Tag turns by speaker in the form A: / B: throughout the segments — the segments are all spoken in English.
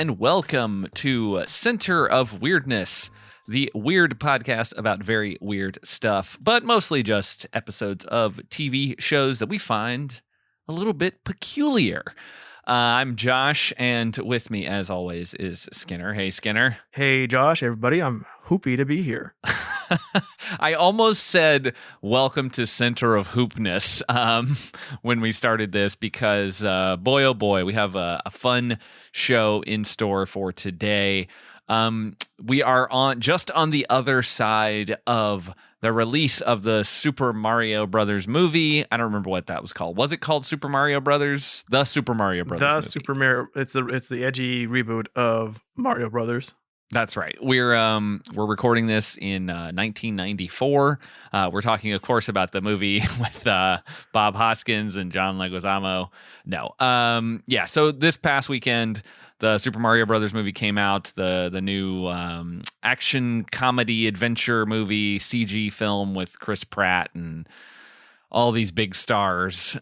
A: and welcome to Center of Weirdness, the weird podcast about very weird stuff, but mostly just episodes of TV shows that we find a little bit peculiar. I'm Josh, and with me, as always, is Skinner. Hey, Skinner.
B: Hey, Josh, everybody. I'm hoopy to be here.
A: I almost said welcome to Center of Hoopness when we started this because, boy, oh boy, we have a fun show in store for today. We are just on the other side of the release of the Super Mario Brothers movie. I don't remember what that was called. Was it called Super Mario Brothers? The Super Mario Brothers movie.
B: Super Mario. It's the edgy reboot of Mario Brothers.
A: That's right. We're recording this in 1994. We're talking, of course, about the movie with Bob Hoskins and John Leguizamo. No. Yeah. So this past weekend, the Super Mario Brothers movie came out. The new action comedy adventure movie CG film with Chris Pratt and all these big stars.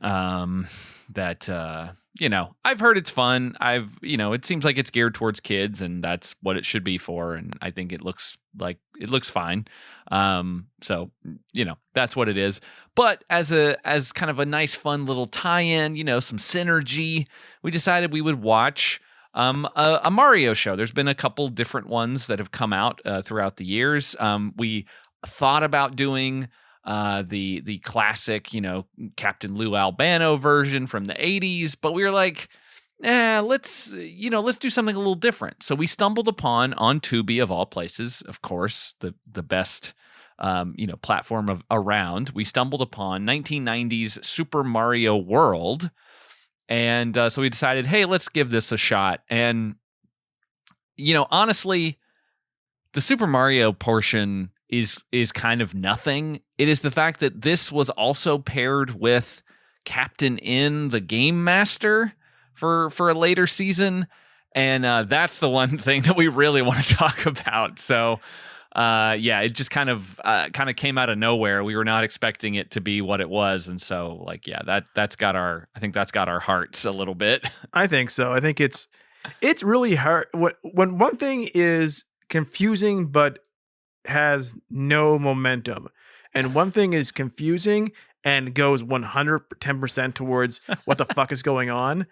A: I've heard it's fun. It seems like it's geared towards kids, and that's what it should be for. And I think it looks fine. So that's what it is. But as kind of a nice, fun little tie-in, some synergy, we decided we would watch a Mario show. There's been a couple different ones that have come out throughout the years. We thought about doing the classic, Captain Lou Albano version from the 80s, but we were like, let's do something a little different. So we stumbled on Tubi, of all places, of course, the best platform around. We stumbled upon 1990s Super Mario World, and so we decided, hey, let's give this a shot. And honestly, the Super Mario portion is kind of nothing. It is the fact that this was also paired with Captain N, the Game Master, for a later season, and that's the one thing that we really want to talk about. So, it just kind of came out of nowhere. We were not expecting it to be what it was, and so that's got our hearts a little bit.
B: I think so. I think it's really hard when one thing is confusing but has no momentum, and one thing is confusing and goes 110% towards what the fuck is going on.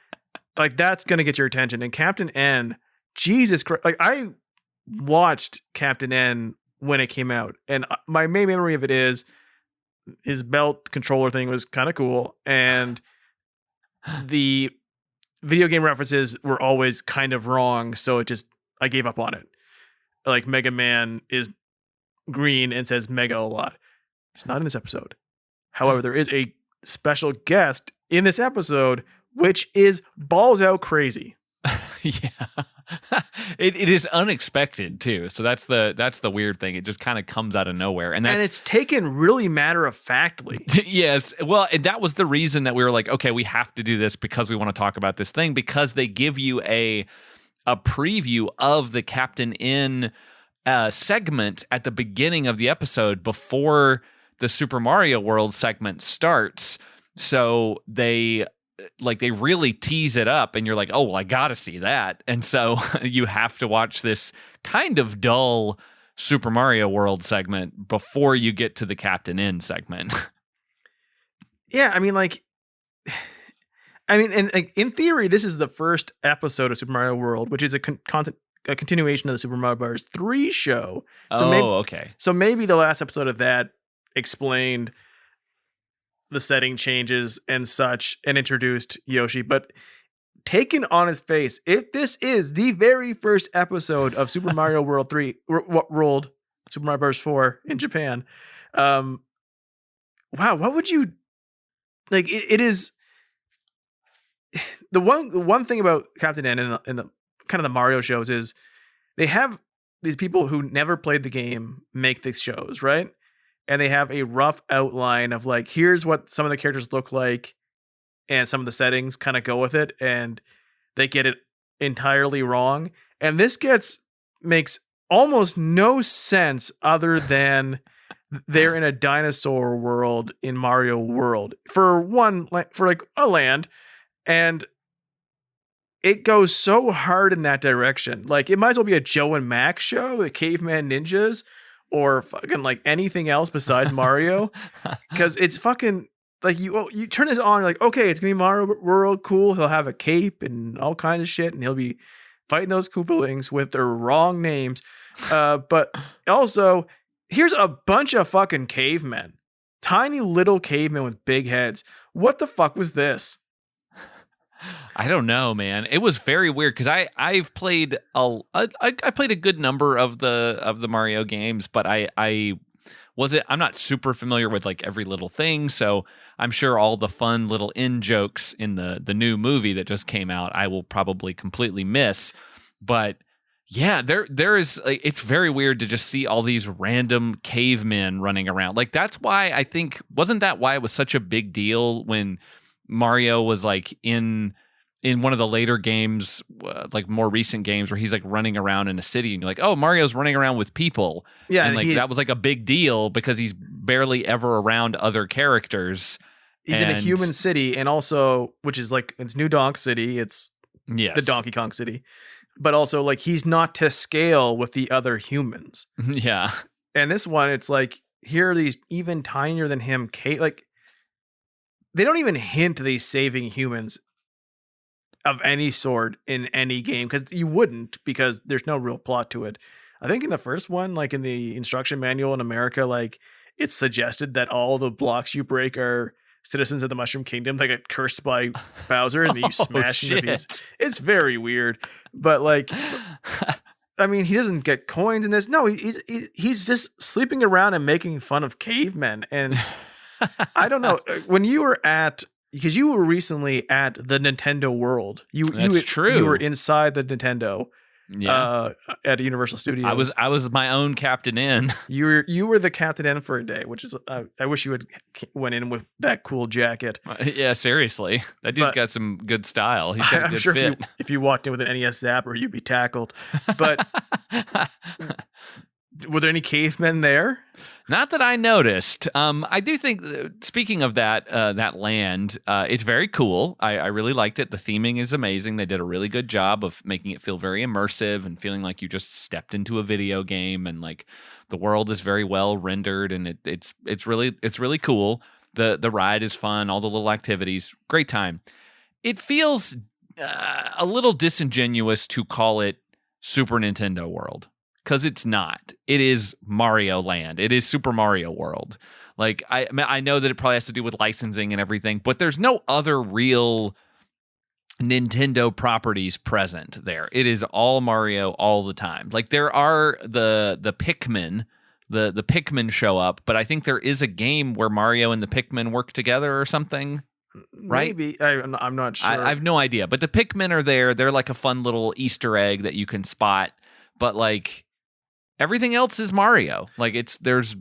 B: Like, that's gonna get your attention. And Captain N, Jesus Christ, like, I watched Captain N when it came out, and my main memory of it is his belt controller thing was kind of cool, and the video game references were always kind of wrong, so I gave up on it. Like, Mega Man is green and says mega a lot. It's not in this episode. However, there is a special guest in this episode, which is balls out crazy.
A: Yeah. It is unexpected too. So that's the weird thing. It just kind of comes out of nowhere. And
B: it's taken really matter-of-factly.
A: Yes. Well, and that was the reason that we were like, okay, we have to do this because we want to talk about this thing, because they give you a preview of the Captain N segment at the beginning of the episode before the Super Mario World segment starts. So they really tease it up, and you're like, oh, well, I gotta see that. And so you have to watch this kind of dull Super Mario World segment before you get to the Captain N segment.
B: Yeah, and in theory, this is the first episode of Super Mario World, which is a continuation of the Super Mario Bros. 3 show.
A: Okay.
B: So maybe the last episode of that explained the setting changes and such and introduced Yoshi. But taken on its face, if this is the very first episode of Super Mario World 3, World Super Mario Bros. 4 in Japan, wow, what would you like? It is the one thing about Captain N and the kind of the Mario shows is they have these people who never played the game make these shows, right? And they have a rough outline of like, here's what some of the characters look like, and some of the settings kind of go with it, and they get it entirely wrong. And this makes almost no sense other than they're in a dinosaur world in Mario World for a land, and it goes so hard in that direction. Like it might as well be a Joe and Max show, the Caveman Ninjas, or fucking like anything else besides Mario, because it's fucking like you turn this on, you're like, okay, it's gonna be Mario World, cool. He'll have a cape and all kinds of shit, and he'll be fighting those Koopalings with their wrong names. But also, here's a bunch of fucking cavemen, tiny little cavemen with big heads. What the fuck was this?
A: I don't know, man. It was very weird because I've played I played a good number of the Mario games, but I'm not super familiar with like every little thing, so I'm sure all the fun little in jokes in the new movie that just came out I will probably completely miss. But yeah, there is like, it's very weird to just see all these random cavemen running around. Like that's why I think wasn't that why it was such a big deal when Mario was like in one of the later games, like more recent games where he's like running around in a city and you're like, oh, Mario's running around with people.
B: Yeah,
A: and like that was like a big deal because he's barely ever around other characters.
B: He's in a human city, and also, which is like, it's New Donk City. It's the Donkey Kong City. But also, like, he's not to scale with the other humans.
A: Yeah.
B: And this one, it's like, here are these even tinier than him. Like, they don't even hint that he's saving humans of any sort in any game, because you wouldn't, because there's no real plot to it. I think in the first one, like in the instruction manual in America, like it's suggested that all the blocks you break are citizens of the Mushroom Kingdom that get cursed by Bowser and you smash into these. It's very weird, but like, I mean, he doesn't get coins in this. No, he's just sleeping around and making fun of cavemen. And I don't know, when you were because you were recently at the Nintendo World. That's
A: true.
B: You were inside the Nintendo. Yeah. At Universal Studios.
A: I was my own Captain N.
B: You were the Captain N for a day, which is I wish you went in with that cool jacket.
A: Yeah, seriously, that dude's got some good style. He's got a good fit.
B: If you walked in with an NES Zapper, you'd be tackled. But were there any cavemen there?
A: Not that I noticed. I do think, speaking of that land, it's very cool. I really liked it. The theming is amazing. They did a really good job of making it feel very immersive and feeling like you just stepped into a video game. And like the world is very well rendered, and it's really cool. The ride is fun. All the little activities, great time. It feels a little disingenuous to call it Super Nintendo World. Because it's not. It is Mario Land. It is Super Mario World. Like I know that it probably has to do with licensing and everything, but there's no other real Nintendo properties present there. It is all Mario all the time. Like there are the Pikmin, the Pikmin show up, but I think there is a game where Mario and the Pikmin work together or something. Right?
B: Maybe. I'm not sure.
A: I have no idea. But the Pikmin are there. They're like a fun little Easter egg that you can spot. But like everything else is Mario. Like there's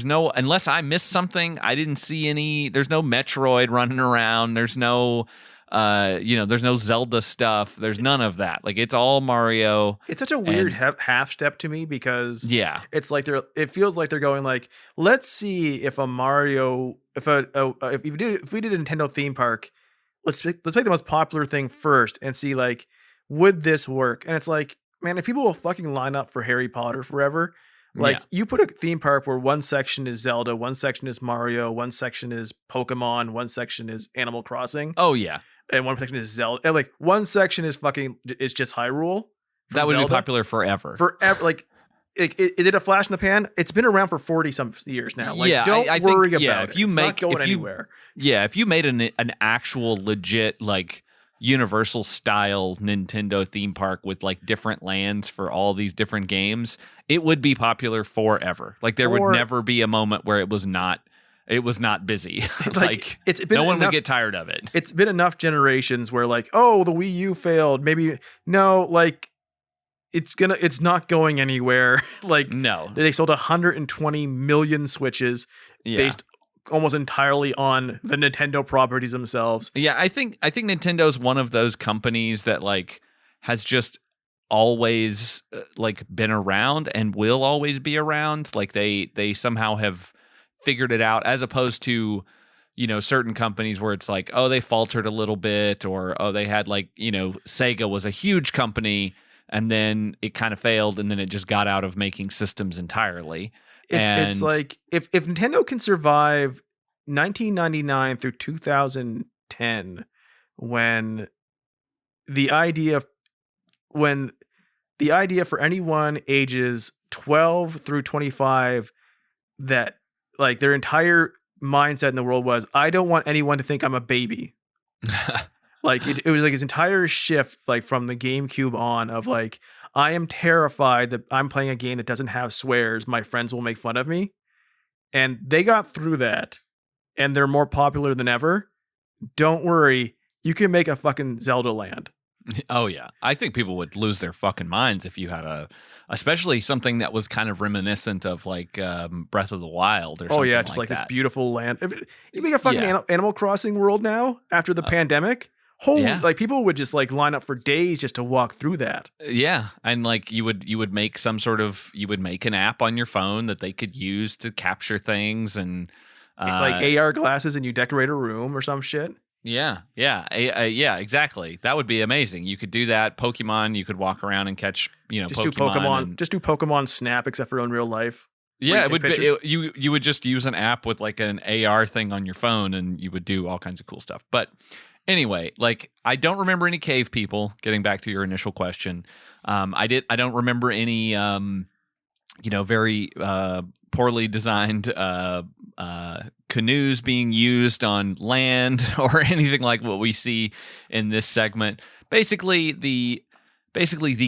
A: no, unless I missed something, I didn't see any. There's no Metroid running around. There's no, there's no Zelda stuff. There's none of that. Like it's all Mario.
B: It's such a weird half step to me because it's like it feels like they're going like, let's see if a Mario, if we did a Nintendo theme park, let's make the most popular thing first and see like, would this work? And it's like, man, if people will fucking line up for Harry Potter forever, like you put a theme park where one section is Zelda, one section is Mario, one section is Pokemon, one section is Animal Crossing.
A: Oh yeah.
B: And one section is Zelda. And like one section is just Hyrule.
A: That would Zelda. Be popular forever.
B: Forever. Like is it a flash in the pan? It's been around for 40 some years now. Like don't worry about it. It's not going anywhere.
A: Yeah, if you made an actual legit like Universal style Nintendo theme park with like different lands for all these different games, it would be popular forever. Like there would never be a moment where it was not busy. Like no one would get tired of it.
B: It's been enough generations where like, oh, the Wii U failed. Maybe no, like it's not going anywhere. Like
A: no,
B: they sold 120 million Switches based almost entirely on the Nintendo properties themselves.
A: Yeah, I think Nintendo's one of those companies that like has just always like been around and will always be around. Like they somehow have figured it out, as opposed to certain companies where it's like, oh, they faltered a little bit, or oh, they had like, Sega was a huge company and then it kind of failed and then it just got out of making systems entirely.
B: It's
A: And
B: like if Nintendo can survive 1999 through 2010, when the idea when the idea for anyone ages 12 through 25, that like their entire mindset in the world was, I don't want anyone to think I'm a baby. Like it was like his entire shift, like from the GameCube on, of like, I am terrified that I'm playing a game that doesn't have swears. My friends will make fun of me. And they got through that and they're more popular than ever. Don't worry. You can make a fucking Zelda land.
A: Oh yeah, I think people would lose their fucking minds if you had especially something that was kind of reminiscent of like Breath of the Wild or something.
B: Oh yeah, just like
A: that.
B: This beautiful land. You make a fucking
A: Yeah.
B: Animal Crossing world now after the pandemic. Holy,
A: Yeah.
B: like people would just like line up for days just to walk through that.
A: Yeah, and like you would make you would make an app on your phone that they could use to capture things, and
B: like AR glasses, and you decorate a room or some shit.
A: Yeah, exactly. That would be amazing. You could do that. Pokemon, you could walk around and catch,
B: Just
A: Pokemon.
B: Just do Pokemon Snap, except for in real life.
A: Yeah, it would be. You would just use an app with like an AR thing on your phone, and you would do all kinds of cool stuff. But anyway, like I don't remember any cave people. Getting back to your initial question, I don't remember any, very poorly designed canoes being used on land or anything like what we see in this segment. Basically the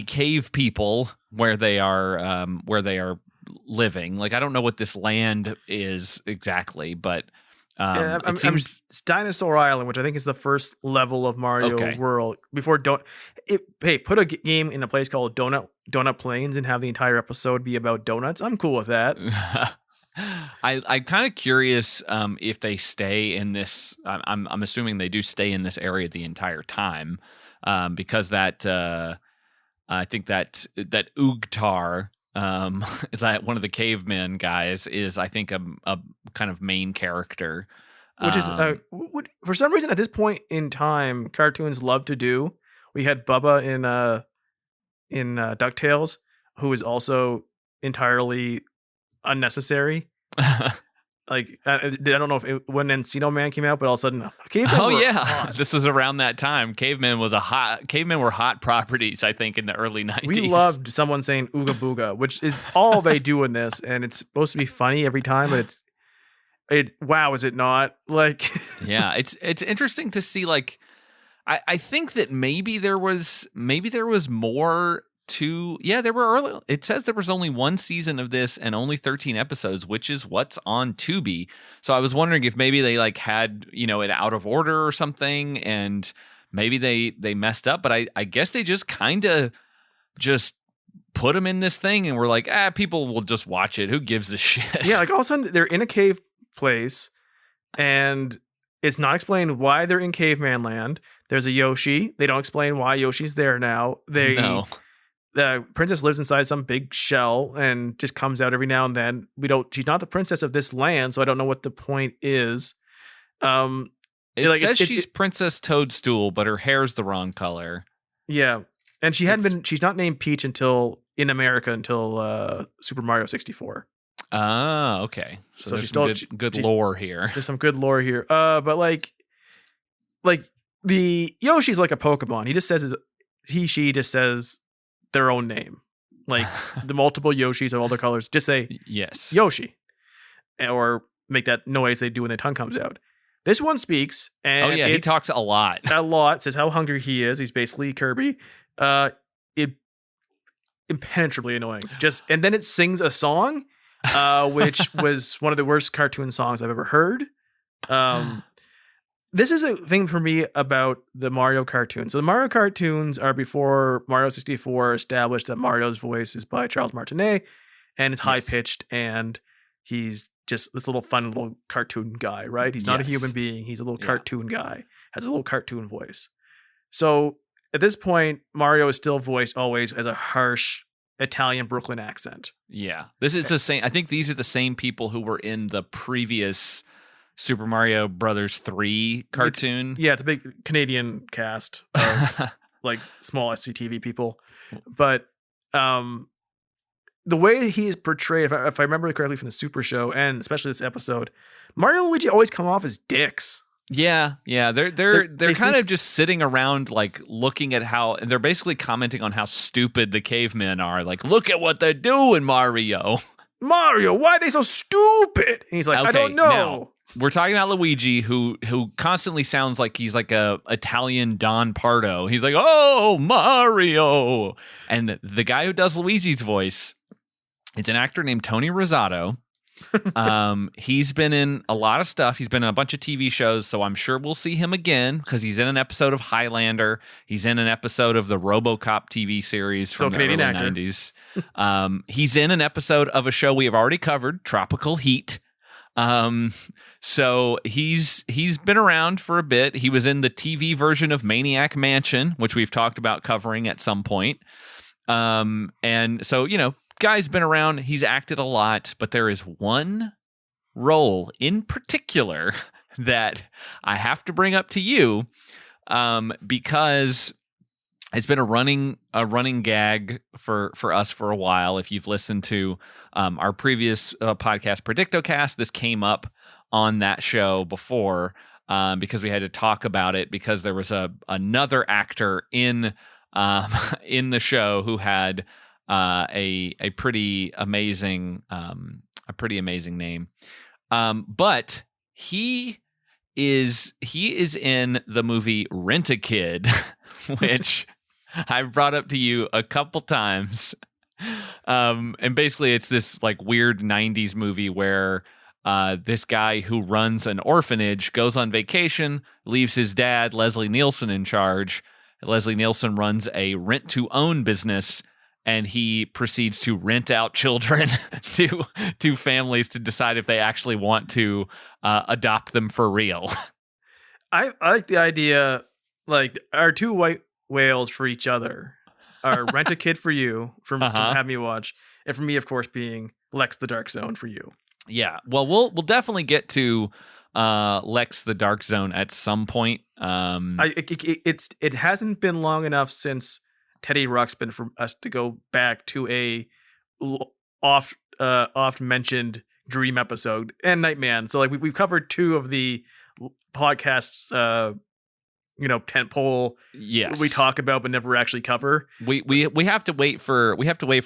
A: cave people where they are living. Like I don't know what this land is exactly, but it seems
B: it's Dinosaur Island, which I think is the first level of Mario World. Put a game in a place called Donut Plains and have the entire episode be about donuts. I'm cool with that.
A: I'm kind of curious if they stay in this. I'm assuming they do stay in this area the entire time, because that I think that Ugtar, that one of the cavemen guys, is I think a kind of main character,
B: which is for some reason at this point in time cartoons love to do. We had Bubba in DuckTales, who is also entirely unnecessary. Like I don't know if when Encino Man came out, but all of a sudden, cavemen
A: this was around that time. Cavemen were hot properties, I think, in the early 90s.
B: We loved someone saying "ooga booga," which is all they do in this, and it's supposed to be funny every time, but wow, is it not? Like,
A: yeah, it's interesting to see. Like, I think that maybe there was more to. Yeah, there were early. It says there was only one season of this and only 13 episodes, which is what's on Tubi. So I was wondering if maybe they like had it out of order or something, and maybe they messed up. But I guess they just kind of just put them in this thing and we're like, people will just watch it. Who gives a shit?
B: Yeah, like all of a sudden they're in a cave place, and it's not explained why they're in caveman land. There's a Yoshi. They don't explain why Yoshi's there now. The princess lives inside some big shell and just comes out every now and then. She's not the princess of this land, so I don't know what the point is.
A: It says she's Princess Toadstool, but her hair's the wrong color.
B: Yeah. And she's not named Peach until Super Mario 64.
A: Ah, okay. So she's still good lore here.
B: There's some good lore here. But like the Yoshi's like a Pokemon. She just says their own name. Like the multiple Yoshis of all their colors just say
A: yes,
B: Yoshi, or make that noise they do when their tongue comes out. This one speaks, and
A: he talks a lot.
B: Says how hungry he is. He's basically Kirby. Impenetrably annoying. And then it sings a song, which was one of the worst cartoon songs I've ever heard. This is a thing for me about the Mario cartoons. So the Mario cartoons are before Mario 64 established that Mario's voice is by Charles Martinet, and it's high pitched, and he's just this little fun little cartoon guy, right? He's not a human being. He's a little cartoon guy, has a little cartoon voice. So at this point, Mario is still voiced always as a harsh Italian Brooklyn accent.
A: Yeah. This is the same. I think these are the same people who were in the previous Super Mario Brothers 3 cartoon.
B: It's a big Canadian cast of like small SCTV people, but the way he is portrayed, if I remember correctly from the Super Show and especially this episode, Mario and Luigi always come off as dicks.
A: Yeah, they're kind of just sitting around like looking at how, and they're basically commenting on how stupid the cavemen are. Like, look at what they're doing, Mario.
B: Mario, why are they so stupid? And he's like, I don't know.
A: Now, we're talking about Luigi, who constantly sounds like he's like a Italian Don Pardo. He's like, oh, Mario. And the guy who does Luigi's voice, it's an actor named Tony Rosato. He's been in a lot of stuff. He's been in a bunch of TV shows, so I'm sure we'll see him again because he's in an episode of Highlander. He's in an episode of the RoboCop TV series from the early 90s. He's in an episode of a show we have already covered, Tropical Heat. So he's been around for a bit. He was in the TV version of Maniac Mansion, which we've talked about covering at some point. And so, you know, guy's been around, he's acted a lot, but there is one role in particular that I have to bring up to you, because it's been a running gag for us for a while. If you've listened to our previous podcast, Predictocast, this came up on that show before, because we had to talk about it because there was another actor in the show who had a pretty amazing name, but he is in the movie Rent-A-Kid, which I've brought up to you a couple times, and basically it's this like weird 90s movie where this guy who runs an orphanage goes on vacation, leaves his dad Leslie Nielsen in charge. Leslie Nielsen runs a rent-to-own business, and he proceeds to rent out children to families to decide if they actually want to adopt them for real.
B: I like the idea, like our two white whales for each other are Rent-A-Kid for you, to have me watch, and for me, of course, being Lex the Dark Zone for you.
A: Yeah, well, we'll definitely get to Lex the Dark Zone at some point.
B: It hasn't been long enough since Teddy Ruxpin for us to go back to a oft mentioned Dream episode and Nightman. So like we've covered two of the podcasts, tentpole.
A: Yes,
B: we talk about but never actually cover.
A: We have to wait for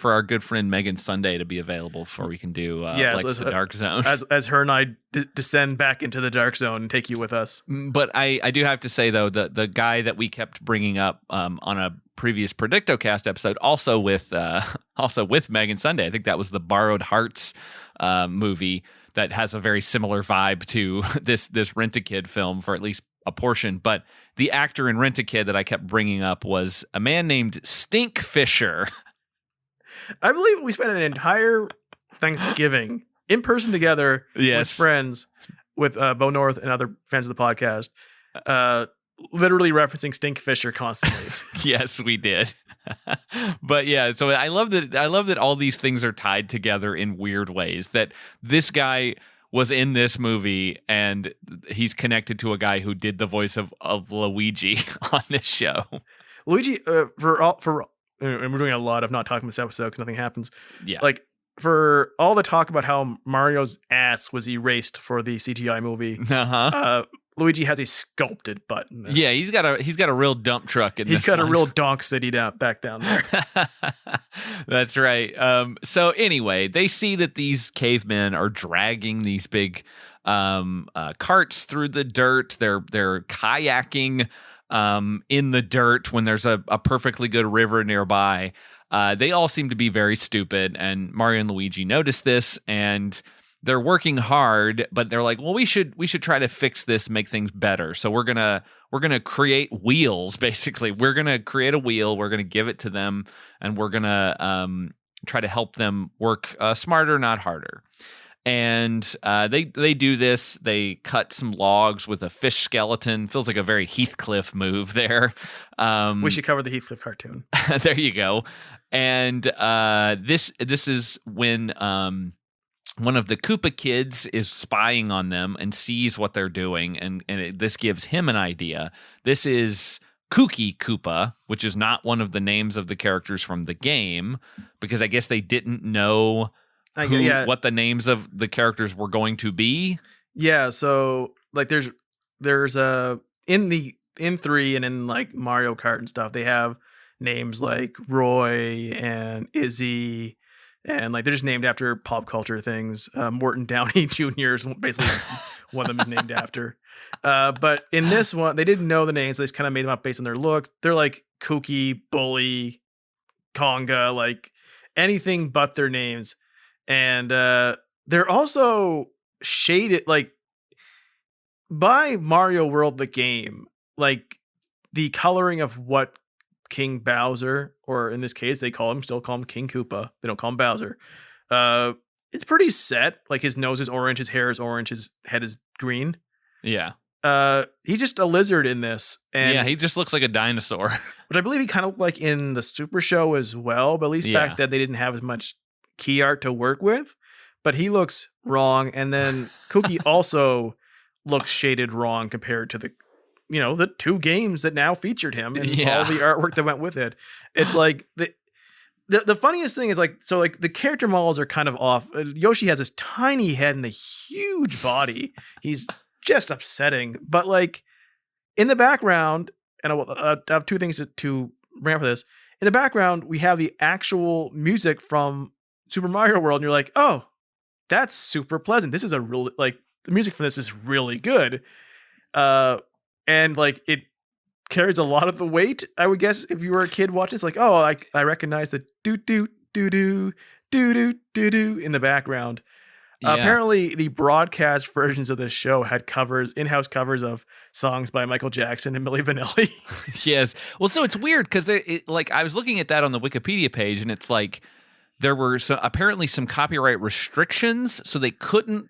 A: our good friend Megan Sunday to be available before we can do Lex the Dark Zone.
B: As her and I descend back into the Dark Zone and take you with us.
A: But I do have to say though, the guy that we kept bringing up on a previous Predictocast episode, also with Megan Sunday. I think that was the Borrowed Hearts movie that has a very similar vibe to this Rent-A-Kid film for at least a portion. But the actor in Rent-A-Kid that I kept bringing up was a man named Stink Fisher.
B: I believe we spent an entire Thanksgiving in person together with friends, with Bo North and other fans of the podcast, literally referencing Stink Fisher constantly.
A: Yes, we did. But yeah, so I love that all these things are tied together in weird ways, that this guy was in this movie and he's connected to a guy who did the voice of Luigi on this show.
B: Luigi, and we're doing a lot of not talking this episode because nothing happens.
A: Yeah.
B: Like, for all the talk about how Mario's ass was erased for the CGI movie, Luigi has a sculpted butt in this.
A: Yeah, he's got a real dump truck in this.
B: He's got a real donk city back down there.
A: That's right. So anyway, they see that these cavemen are dragging these big carts through the dirt. They're kayaking in the dirt when there's a perfectly good river nearby. They all seem to be very stupid, and Mario and Luigi notice this, and they're working hard, but they're like, well, we should try to fix this, make things better. So we're gonna create wheels. Basically, we're gonna create a wheel. We're gonna give it to them, and we're gonna try to help them work smarter, not harder. And they do this. They cut some logs with a fish skeleton. Feels like a very Heathcliff move there.
B: We should cover the Heathcliff cartoon.
A: There you go. And this is when one of the Koopa kids is spying on them and sees what they're doing, and this gives him an idea. This is Kooky Koopa, which is not one of the names of the characters from the game, because I guess they didn't know what the names of the characters were going to be.
B: Yeah, so like there's in 3 and in like Mario Kart and stuff, they have names like Roy and Izzy, and like they're just named after pop culture things. Morton Downey Jr. is basically one of them is named after. But in this one, they didn't know the names. They just kind of made them up based on their looks. They're like Kooky, Bully, Conga, like anything but their names. And they're also shaded like by Mario World, the game, like the coloring of what King Bowser, or in this case, they still call him King Koopa. They don't call him Bowser. It's pretty set. Like his nose is orange, his hair is orange, his head is green.
A: Yeah.
B: He's just a lizard in this. And
A: yeah, he just looks like a dinosaur.
B: Which I believe he kind of like in the Super Show as well, but at least back then they didn't have as much key art to work with. But he looks wrong. And then Kooky also looks shaded wrong compared to the the 2 games that now featured him and all the artwork that went with it. It's like the funniest thing is like the character models are kind of off. Yoshi has this tiny head and a huge body. He's just upsetting. But like in the background, and I have 2 things to bring up for this. In the background, we have the actual music from Super Mario World, and you're like, oh, that's super pleasant. This is a real like the music from this is really good. And like it carries a lot of the weight, I would guess, if you were a kid watching. It's like, oh, I recognize the doo doo doo doo doo doo doo doo in the background. Apparently, the broadcast versions of this show had in-house covers of songs by Michael Jackson and Milli Vanilli.
A: Yes. Well, so it's weird because like I was looking at that on the Wikipedia page, and it's like there were apparently some copyright restrictions, so they couldn't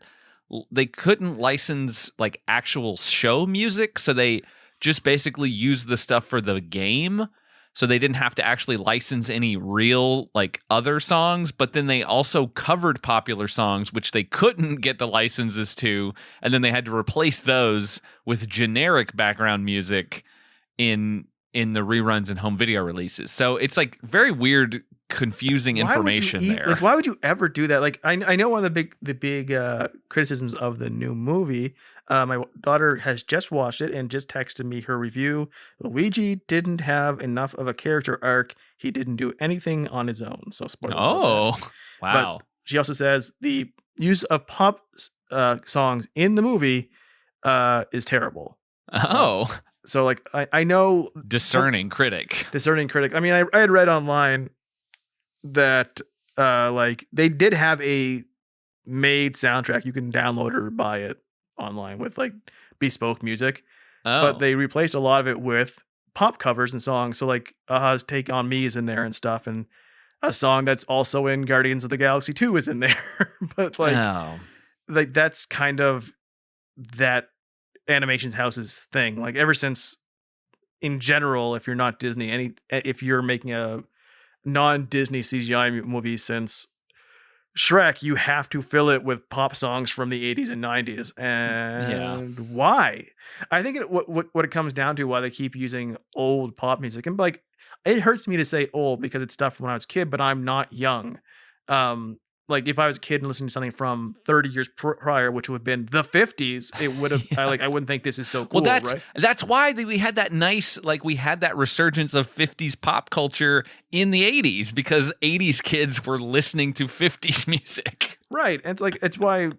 A: license like actual show music, so they just basically used the stuff for the game, so they didn't have to actually license any real like other songs. But then they also covered popular songs which they couldn't get the licenses to, and then they had to replace those with generic background music in the reruns and home video releases. So it's like very weird, confusing information there.
B: Like, why would you ever do that? Like, I know one of the big criticisms of the new movie. My daughter has just watched it and just texted me her review. Luigi didn't have enough of a character arc. He didn't do anything on his own. So spoilers.
A: Oh, wow.
B: But she also says the use of pop songs in the movie is terrible.
A: Oh.
B: So like I know
A: discerning critic.
B: I mean, I had read online that like they did have a made soundtrack. You can download or buy it online with like bespoke music. But they replaced a lot of it with pop covers and songs. So like Aha's Take On Me is in there and stuff, and a song that's also in Guardians of the Galaxy 2 is in there. But like that's kind of that Animations House's thing. Like ever since, in general, if you're not Disney, if you're making a non-Disney CGI movie since Shrek, you have to fill it with pop songs from the 80s and 90s. And why? I think what it comes down to, why they keep using old pop music, and like it hurts me to say old because it's stuff from when I was a kid, but I'm not young. Like if I was a kid and listening to something from 30 years prior, which would have been the 50s, it would have I wouldn't think this is so cool.
A: Well,
B: right?
A: That's why we had that we had that resurgence of 50s pop culture in the 80s, because 80s kids were listening to 50s music.
B: Right. And it's why,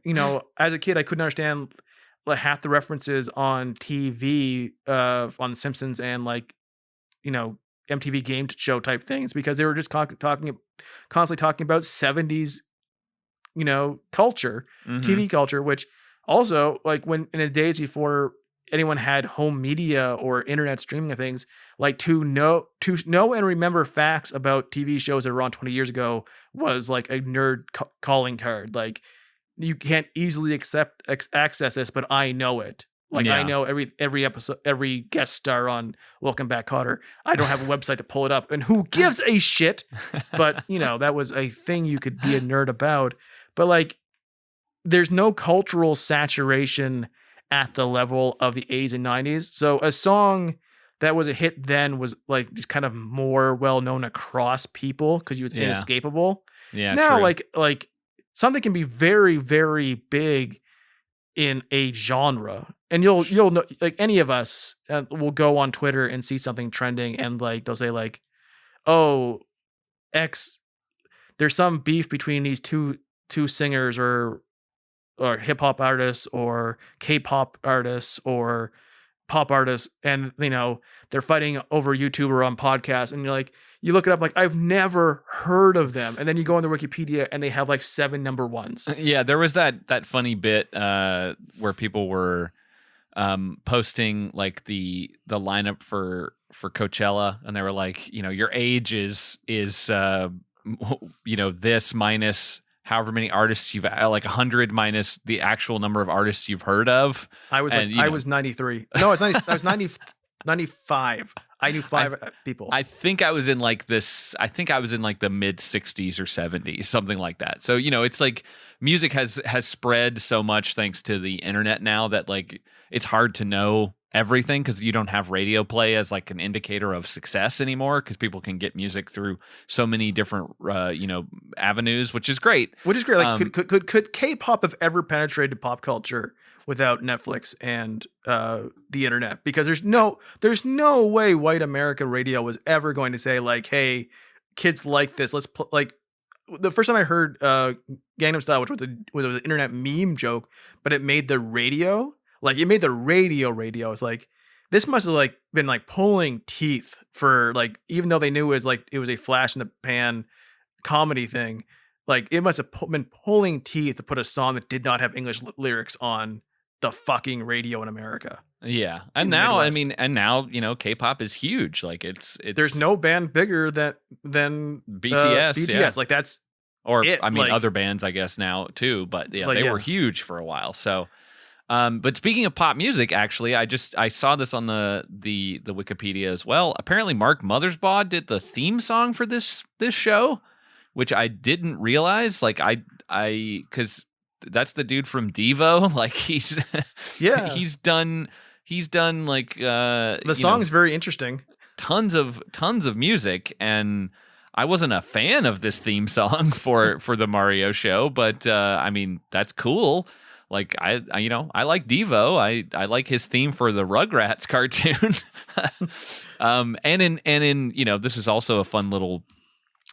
B: as a kid I couldn't understand like half the references on TV on The Simpsons and like, MTV game show type things, because they were just constantly talking about 70s culture, TV culture, which also like when in the days before anyone had home media or internet streaming of things, like to know and remember facts about TV shows that were on 20 years ago was like a nerd calling card. Like you can't easily access this, but I know it. Like I know every episode, every guest star on Welcome Back, Kotter. I don't have a website to pull it up, and who gives a shit? But that was a thing you could be a nerd about. But like there's no cultural saturation at the level of the 80s and 90s. So a song that was a hit then was like just kind of more well known across people because he was
A: Yeah.
B: inescapable.
A: Yeah,
B: Now,
A: true.
B: like something can be very, very big in a genre, and you'll know, like any of us will go on Twitter and see something trending, and like they'll say like, "Oh, X, there's some beef between these two singers or hip hop artists or K-pop artists or pop artists, and they're fighting over YouTube or on podcasts, and you're like, you look it up like I've never heard of them, and then you go on the Wikipedia and they have like 7 number ones.
A: Yeah, there was that funny bit where people were posting like the lineup for Coachella, and they were like, your age is this minus however many artists you've like 100 minus the actual number of artists you've heard of.
B: I was I was 93. No, I was 90, I was 90, 95. I knew 5 people.
A: I think I was in like this. I think I was in like the mid 60s or 70s, something like that. So it's like music has spread so much thanks to the internet now that like it's hard to know everything because you don't have radio play as like an indicator of success anymore because people can get music through so many different avenues, which is great.
B: Like could K-pop have ever penetrated pop culture without Netflix and the internet? Because there's no way white America radio was ever going to say like, hey, kids like this, let's like the first time I heard Gangnam Style, which was an internet meme joke, but it made the radio. Like it made the radio. It's like this must have like been like pulling teeth for like, even though they knew it was a flash in the pan comedy thing. Like it must have been pulling teeth to put a song that did not have English lyrics on the fucking radio in America.
A: Yeah, and now K-pop is huge. Like it's
B: there's no band bigger than
A: BTS.
B: BTS.
A: Yeah.
B: Like that's
A: other bands I guess now too. But yeah, they were huge for a while. So. But speaking of pop music, actually, I saw this on the Wikipedia as well. Apparently, Mark Mothersbaugh did the theme song for this show, which I didn't realize. Like because that's the dude from Devo. Like he's done like
B: the song is very interesting.
A: Tons of music, and I wasn't a fan of this theme song for the Mario show, but I mean that's cool. Like I like Devo. I like his theme for the Rugrats cartoon. and in this is also a fun little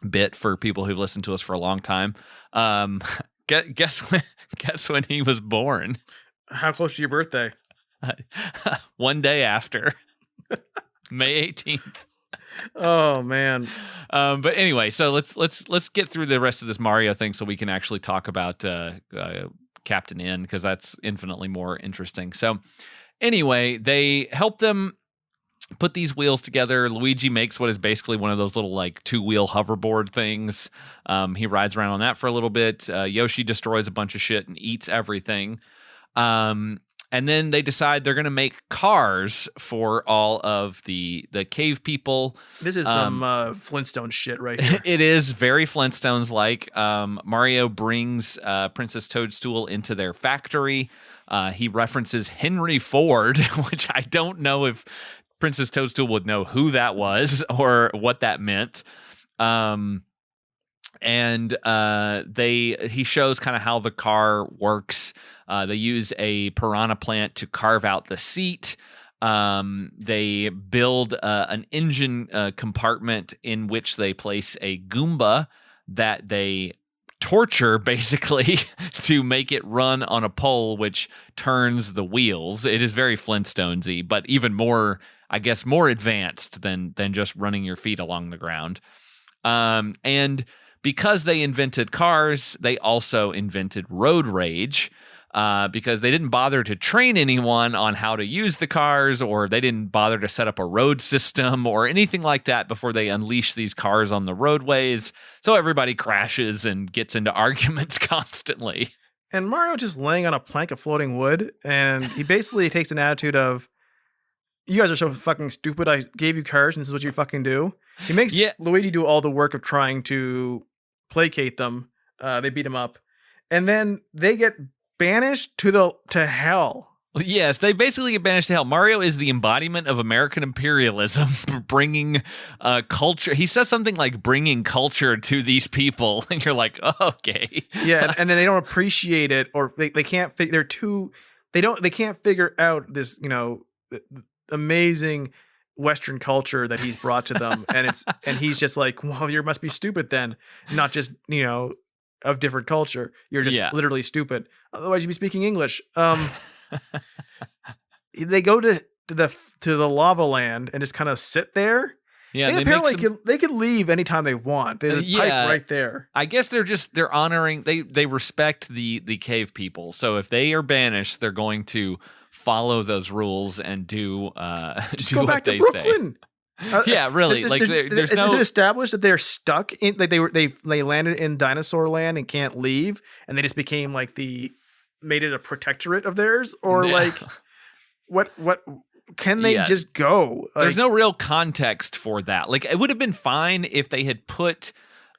A: bit for people who've listened to us for a long time. Guess when he was born?
B: How close to your birthday?
A: One day after. May 18th.
B: Oh man.
A: But anyway, so let's get through the rest of this Mario thing so we can actually talk about Captain N, because that's infinitely more interesting. So anyway, they help them put these wheels together. Luigi makes what is basically one of those little like 2-wheel hoverboard things. He rides around on that for a little bit. Yoshi destroys a bunch of shit and eats everything. And then they decide they're going to make cars for all of the cave people.
B: This is some Flintstone shit right here.
A: It is very Flintstones-like. Mario brings Princess Toadstool into their factory. He references Henry Ford, which I don't know if Princess Toadstool would know who that was or what that meant. And he shows kind of how the car works. They use a piranha plant to carve out the seat. They build an engine compartment in which they place a Goomba that they torture basically to make it run on a pole, which turns the wheels. It is very Flintstonesy, but even more, I guess, more advanced than just running your feet along the ground. And because they invented cars, they also invented road rage. Because they didn't bother to train anyone on how to use the cars, or they didn't bother to set up a road system or anything like that before they unleashed these cars on the roadways. So everybody crashes and gets into arguments constantly.
B: And Mario just laying on a plank of floating wood, and he basically takes an attitude of, you guys are so fucking stupid, I gave you cars and this is what you fucking do. He makes Luigi do all the work of trying to placate them. They beat him up. And then they get banished to hell.
A: Yes, they basically get banished to hell. Mario is the embodiment of American imperialism, bringing culture. He says something like bringing culture to these people, and you're like, oh, okay.
B: Yeah, and then they don't appreciate it, or they can't. They're too. They can't figure out this, amazing Western culture that he's brought to them, and he's just like, well, you must be stupid then, not just of different culture. You're just literally stupid. Otherwise, you'd be speaking English. They go to the lava land and just kind of sit there.
A: Yeah,
B: they can leave anytime they want. There's a pipe right there.
A: I guess they're honoring. They respect the cave people. So if they are banished, they're going to follow those rules and do
B: just
A: do
B: go
A: what
B: back to
A: they
B: Brooklyn.
A: say. Yeah, really. There's no.
B: Is it established that they're stuck in they landed in dinosaur land and can't leave, and they just became like made it a protectorate of theirs, or like what can they just go?
A: There's no real context for that. Like, it would have been fine if they had put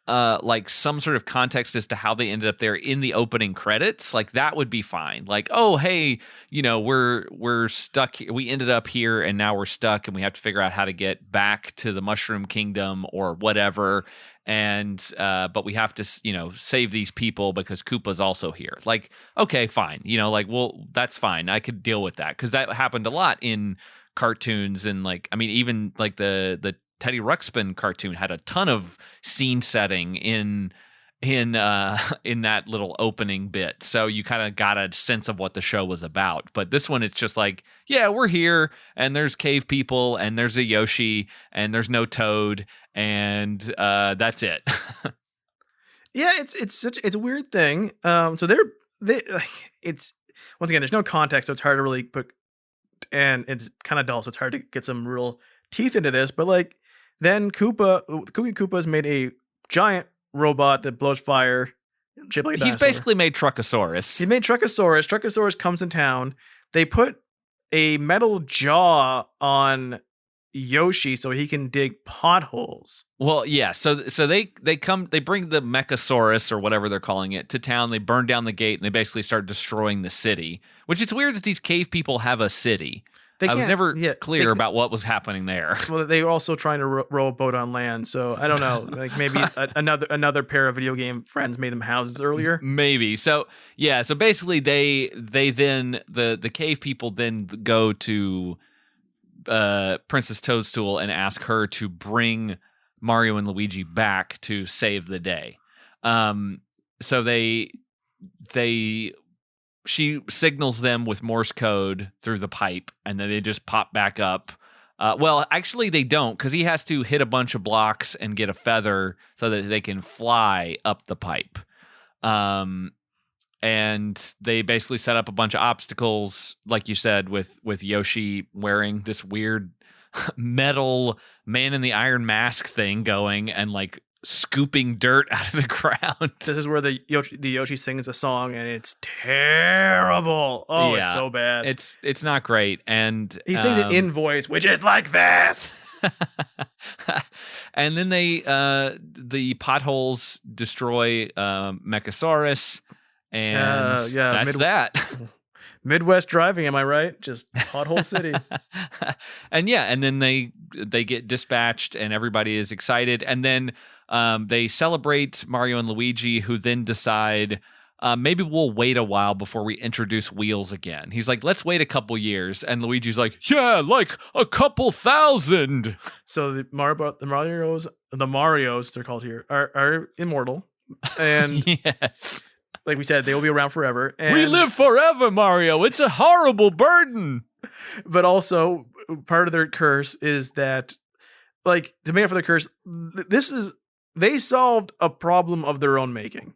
A: like some sort of context as to how they ended up there in the opening credits. Like, that would be fine. Like, oh, hey, we're stuck. We ended up here and now we're stuck and we have to figure out how to get back to the Mushroom Kingdom or whatever. And but we have to save these people because Koopa's also here. Like, okay, fine. Well, that's fine. I could deal with that, because that happened a lot in cartoons. And even like the Teddy Ruxpin cartoon had a ton of scene setting in that little opening bit, so you kind of got a sense of what the show was about. But this one, it's just like, yeah, we're here, and there's cave people, and there's a Yoshi, and there's no Toad, and that's it.
B: Yeah, it's a weird thing. So it's once again, there's no context, so it's hard to really put, and it's kind of dull, so it's hard to get some real teeth into this. But like, then Kooky Koopa's made a giant robot that blows fire, shaped like a dinosaur.
A: He's basically made Truckosaurus.
B: He made Truckosaurus. Truckosaurus comes in town. They put a metal jaw on Yoshi so he can dig potholes.
A: Well, yeah. So they bring the Mechasaurus, or whatever they're calling it, to town. They burn down the gate and they basically start destroying the city. Which, it's weird that these cave people have a city. I was never clear about what was happening there.
B: Well, they were also trying to row a boat on land, so I don't know. Like, maybe another pair of video game friends made them houses earlier.
A: Maybe. So yeah. So basically, they then the cave people then go to Princess Toadstool and ask her to bring Mario and Luigi back to save the day. So she signals them with Morse code through the pipe, and then they just pop back up. Well, actually, they don't, because he has to hit a bunch of blocks and get a feather so that they can fly up the pipe. And they basically set up a bunch of obstacles, like you said, with Yoshi wearing this weird metal Man in the Iron Mask thing going, and like scooping dirt out of the ground.
B: This is where the Yoshi sings a song, and it's terrible. Oh, yeah. It's so bad.
A: It's not great. And
B: he sings it in voice, which is like this.
A: And then the potholes destroy Mechasaurus, and that's that.
B: Midwest driving, am I right? Just pothole city.
A: And then they get dispatched, and everybody is excited, and then they celebrate Mario and Luigi, who then decide, maybe we'll wait a while before we introduce wheels again. He's like, let's wait a couple years. And Luigi's like, yeah, like a couple thousand.
B: So the Marios, they're called here, are immortal. And
A: yes,
B: like we said, they will be around forever. And
A: we live forever, Mario. It's a horrible burden.
B: But also, part of their curse is that, like, to make up for the curse, they solved a problem of their own making.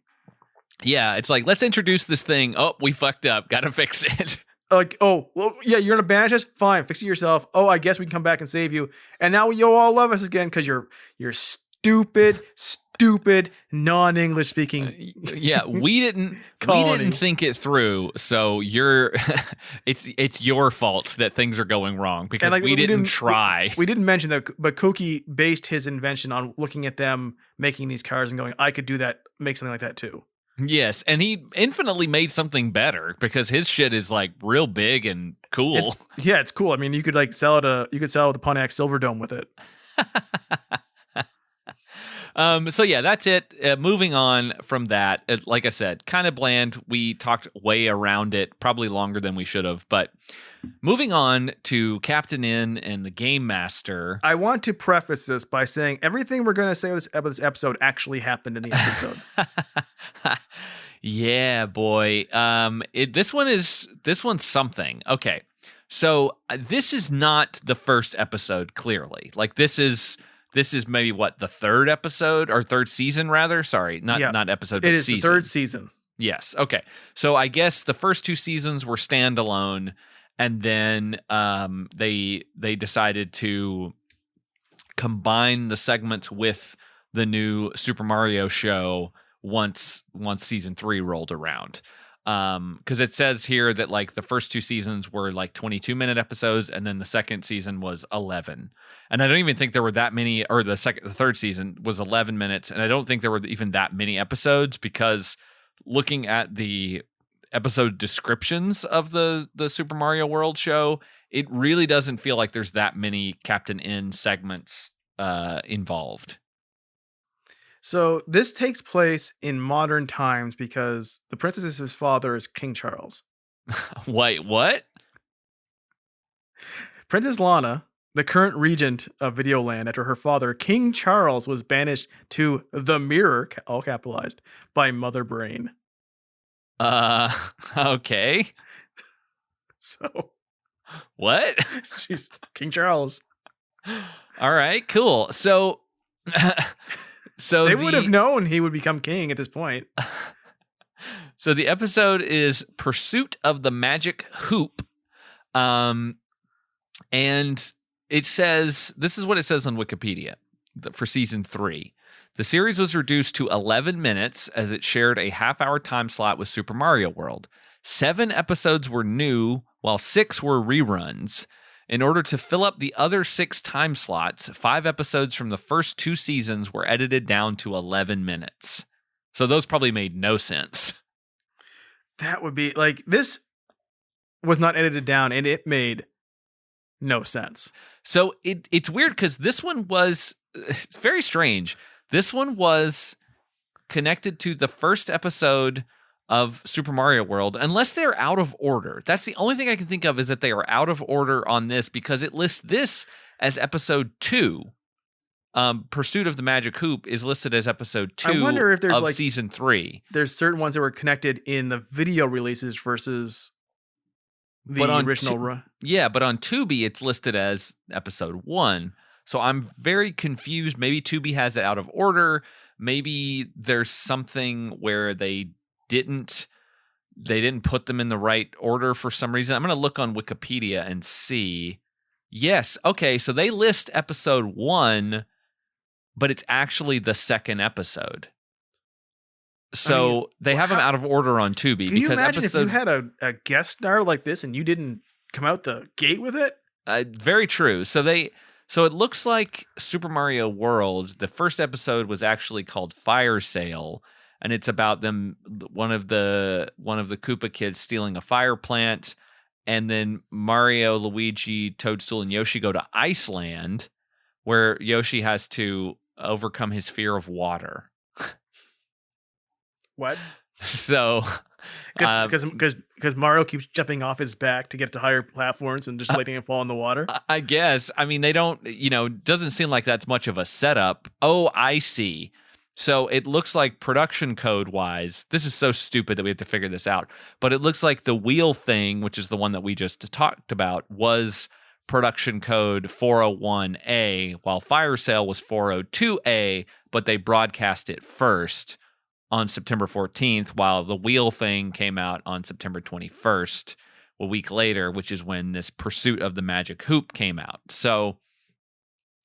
A: Yeah, it's like, let's introduce this thing. Oh, we fucked up. Gotta fix it.
B: Like, oh, well, yeah, you're gonna banish us? Fine, fix it yourself. Oh, I guess we can come back and save you. And now you all love us again because you're stupid, non-English speaking.
A: Yeah, we didn't think it through. So it's your fault that things are going wrong, because we didn't try.
B: We didn't mention that, but Koki based his invention on looking at them making these cars and going, I could do that, make something like that too.
A: Yes, and he infinitely made something better because his shit is like real big and cool.
B: It's cool. I mean, you could like sell it the Pontiac Silverdome with it.
A: So yeah, that's it. Moving on from that, like I said, kind of bland. We talked way around it, probably longer than we should have. But moving on to Captain N and the Game Master.
B: I want to preface this by saying everything we're going to say about this episode actually happened in the episode.
A: Yeah, boy. This one's something. Okay, so this is not the first episode. Clearly, like this is maybe what, the third episode or third season rather. Sorry, not episode. But
B: it is
A: season.
B: The third season.
A: Yes. Okay. So I guess the first two seasons were standalone, and then they decided to combine the segments with the new Super Mario show once season 3 rolled around. Because it says here that like the first two seasons were like 22-minute episodes, and then the second season was 11. And I don't even think there were that many, or the third season was 11 minutes, and I don't think there were even that many episodes, because looking at the episode descriptions of the Super Mario World show, it really doesn't feel like there's that many Captain N segments involved.
B: So this takes place in modern times because the princess's father is King Charles.
A: Wait, what?
B: Princess Lana, the current regent of Videoland, after her father, King Charles, was banished to the mirror, all capitalized, by Mother Brain.
A: Okay.
B: So.
A: What?
B: She's King Charles.
A: All right, cool. So
B: they would have known he would become king at this point.
A: So the episode is Pursuit of the Magic Hoop. And it says, this is what it says on Wikipedia for season 3. The series was reduced to 11 minutes as it shared a half-hour time slot with Super Mario World. 7 episodes were new, while 6 were reruns. In order to fill up the other 6 time slots, 5 episodes from the first 2 seasons were edited down to 11 minutes. So those probably made no sense.
B: That would be like, this was not edited down, and it made no sense.
A: So it's weird because this one was very strange. This one was connected to the first episode of Super Mario World, unless they're out of order. That's the only thing I can think of, is that they are out of order on this, because it lists this as episode 2. Pursuit of the Magic Hoop is listed as episode 2.
B: I wonder if there's
A: of
B: like
A: season 3.
B: There's certain ones that were connected in the video releases versus the original run.
A: Yeah, but on Tubi it's listed as episode 1. So I'm very confused. Maybe Tubi has it out of order. Maybe there's something where they didn't put them in the right order for some reason. I'm going to look on Wikipedia and see. Yes. Okay. So they list episode 1, but it's actually the second episode. So they have them out of order on Tubi.
B: Can you imagine if you had a guest star like this and you didn't come out the gate with it?
A: Very true. So it looks like Super Mario World, the first episode was actually called Fire Sale. And it's about them, one of the Koopa kids stealing a fire plant, and then Mario, Luigi, Toadstool, and Yoshi go to Iceland, where Yoshi has to overcome his fear of water.
B: What?
A: So,
B: because Mario keeps jumping off his back to get to higher platforms and just letting him fall in the water.
A: I guess. I mean, they don't. Doesn't seem like that's much of a setup. Oh, I see. So it looks like production code wise, this is so stupid that we have to figure this out, but it looks like the wheel thing, which is the one that we just talked about, was production code 401A, while Fire Sale was 402A, but they broadcast it first on September 14th, while the wheel thing came out on September 21st, a week later, which is when this Pursuit of the Magic Hoop came out. So,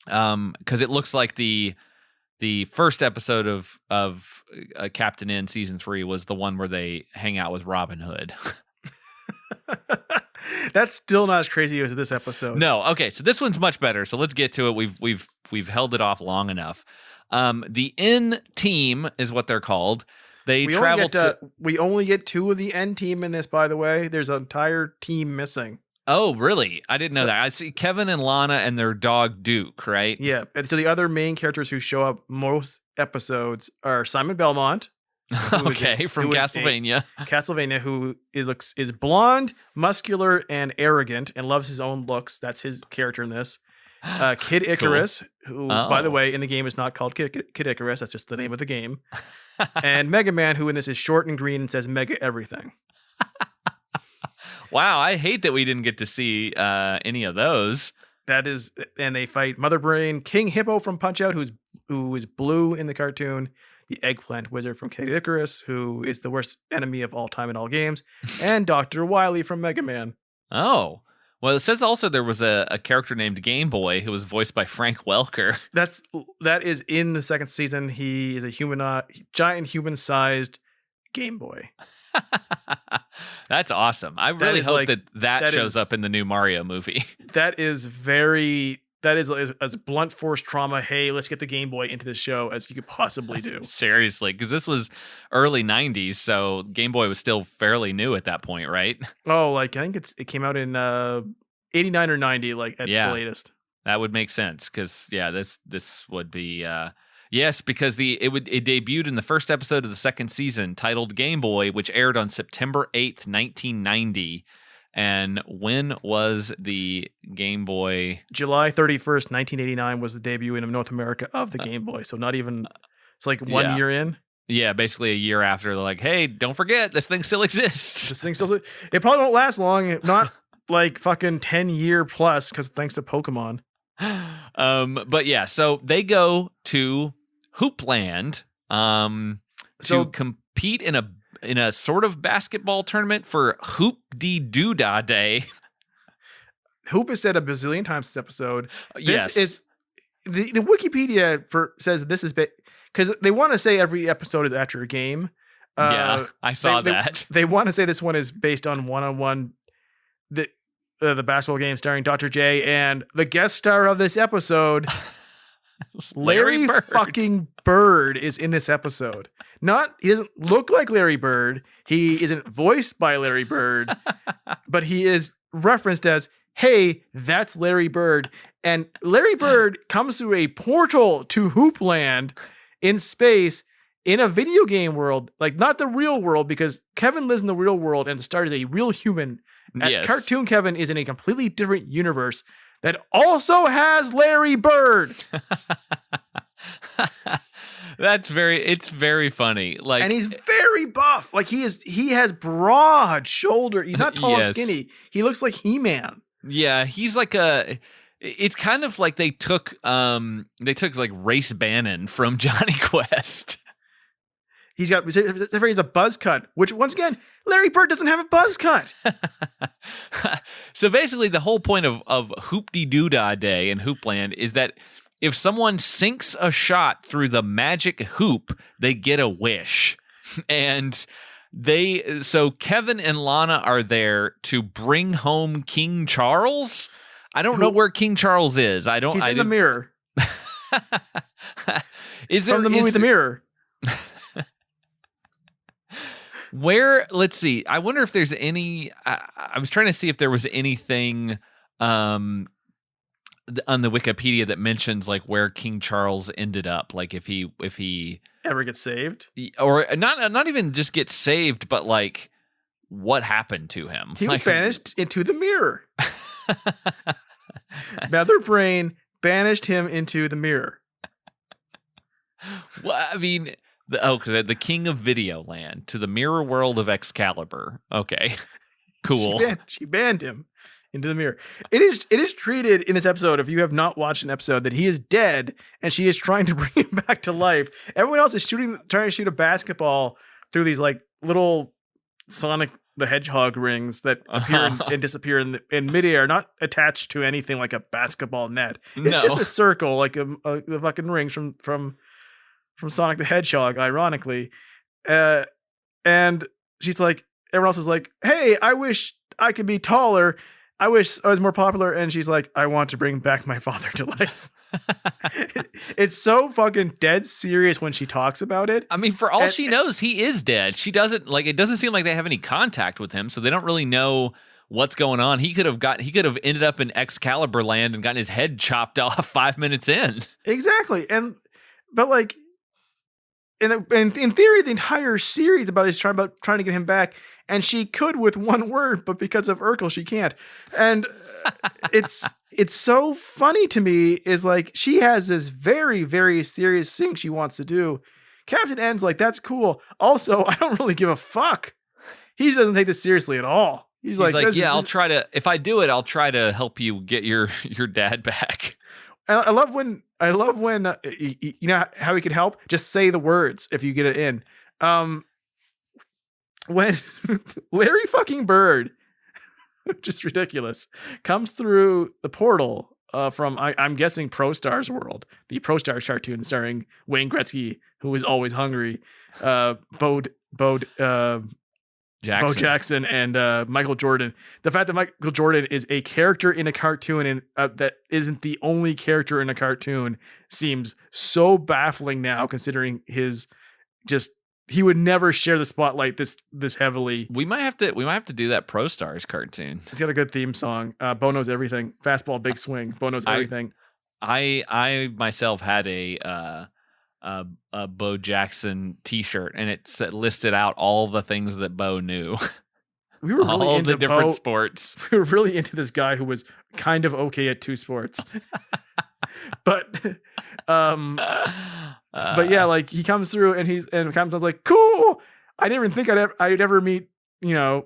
A: because it looks like the first episode of Captain N season 3 was the one where they hang out with Robin Hood.
B: That's still not as crazy as this episode.
A: No, okay, so this one's much better. So let's get to it. We've held it off long enough. The N team is what they're called. They travel
B: we only get 2 of the N team in this, by the way. There's an entire team missing.
A: Oh, really? I didn't know that. I see Kevin and Lana and their dog Duke, right?
B: Yeah. And so the other main characters who show up most episodes are Simon Belmont.
A: Okay, from Castlevania.
B: Castlevania, who is blonde, muscular, and arrogant, and loves his own looks. That's his character in this. Kid Icarus, who, by the way, in the game is not called Kid Icarus. That's just the name of the game. And Mega Man, who in this is short and green and says Mega everything.
A: Wow, I hate that we didn't get to see any of those.
B: And they fight Mother Brain, King Hippo from Punch-Out, who is blue in the cartoon, the Eggplant Wizard from Kid Icarus, who is the worst enemy of all time in all games, and Dr. Wily from Mega Man.
A: Oh, well, it says also there was a character named Game Boy who was voiced by Frank Welker.
B: That is in the second season. He is a giant human-sized Game Boy.
A: That's awesome. I really hope that shows up in the new Mario movie. That is
B: as blunt force trauma. Hey, let's get the Game Boy into the show as you could possibly do.
A: Seriously, because this was early 90s, so Game Boy was still fairly new at that point, right?
B: Oh, I think it came out in 89 or 90, at the latest.
A: That would make sense because this would be yes, because it debuted in the first episode of the second season titled Game Boy, which aired on September 8th, 1990. And when was the Game Boy?
B: July 31st, 1989 was the debut in North America of the Game Boy. So not even, it's like 1 year in.
A: Yeah, basically a year after. They're like, hey, don't forget, this thing still exists.
B: It probably won't last long. Not like fucking 10-year plus, because thanks to Pokemon.
A: But yeah, so they go to Hoopland to compete in a sort of basketball tournament for Hoop-de-Doo-Dah Day.
B: Hoop is said a bazillion times this episode.
A: Yes.
B: This is the Wikipedia says this is because they want to say every episode is after a game.
A: Yeah, I saw that.
B: They want to say this one is based on one-on-one the basketball game starring Dr. J, and the guest star of this episode, Larry
A: Bird.
B: fucking Bird, is in this episode. He doesn't look like Larry Bird. He isn't voiced by Larry Bird, but he is referenced as, hey, that's Larry Bird. And Larry Bird comes through a portal to Hoopland in space in a video game world, not the real world, because Kevin lives in the real world and starts as a real human.
A: Yes.
B: Cartoon Kevin is in a completely different universe that also has Larry Bird.
A: It's very funny.
B: And he's very buff. He has broad shoulder. He's not tall and skinny. He looks like He-Man.
A: Yeah, he's it's kind of like they took Race Bannon from Johnny Quest.
B: He's a buzz cut, which once again, Larry Bird doesn't have a buzz cut.
A: So basically the whole point of Hoop-de-Doo-Dah Day in Hoopland is that if someone sinks a shot through the magic hoop, they get a wish. And so Kevin and Lana are there to bring home King Charles. I don't know where King Charles is.
B: He's in the mirror.
A: From the movie The Mirror. Let's see. I wonder if there's any. I was trying to see if there was anything on the Wikipedia that mentions where King Charles ended up, if he
B: ever gets saved,
A: or not even just gets saved, but what happened to him.
B: He was banished into the mirror. Mother Brain banished him into the mirror.
A: Well, I mean. The king of Videoland to the mirror world of Excalibur. Okay, cool.
B: She banned him into the mirror. It is treated in this episode, if you have not watched an episode, that he is dead and she is trying to bring him back to life. Everyone else is trying to shoot a basketball through these little Sonic the Hedgehog rings that appear and disappear in midair, not attached to anything like a basketball net. It's just a circle, the fucking rings from Sonic the Hedgehog, ironically. And she's everyone else is hey, I wish I could be taller. I wish I was more popular. And she's I want to bring back my father to life. It's so fucking dead serious when she talks about it.
A: I mean, for all she knows, he is dead. She doesn't like. It doesn't seem like they have any contact with him, so they don't really know what's going on. He could have ended up in Excalibur land and gotten his head chopped off 5 minutes in.
B: Exactly, but like, in theory, the entire series about this trying to get him back, and she could with one word, but because of Urkel, she can't. And it's so funny to me is like she has this very, very serious thing she wants to do. Captain N's like, that's cool. Also, I don't really give a fuck. He doesn't take this seriously at all. He's like,
A: I'll try to. If I do it, I'll try to help you get your dad back.
B: I love when you know how he could help. Just say the words if you get it in. When Larry fucking Bird, just ridiculous, comes through the portal from I'm guessing Pro Stars World, the Pro Stars cartoon starring Wayne Gretzky, who is always hungry, Bo Jackson and Michael Jordan. The fact that Michael Jordan is a character in a cartoon and that isn't the only character in a cartoon seems so baffling now, considering he would never share the spotlight this heavily.
A: We might have to do that Pro Stars cartoon.
B: It's got a good theme song. Bo knows everything. Fastball, big swing. Bo knows everything.
A: I myself had a Bo Jackson T-shirt, and it listed out all the things that Bo knew.
B: We were really into
A: the different
B: Bo.
A: sports.
B: We were really into this guy who was kind of okay at two sports, but yeah, like he comes through and Captain's like, cool. I didn't even think I'd ever meet the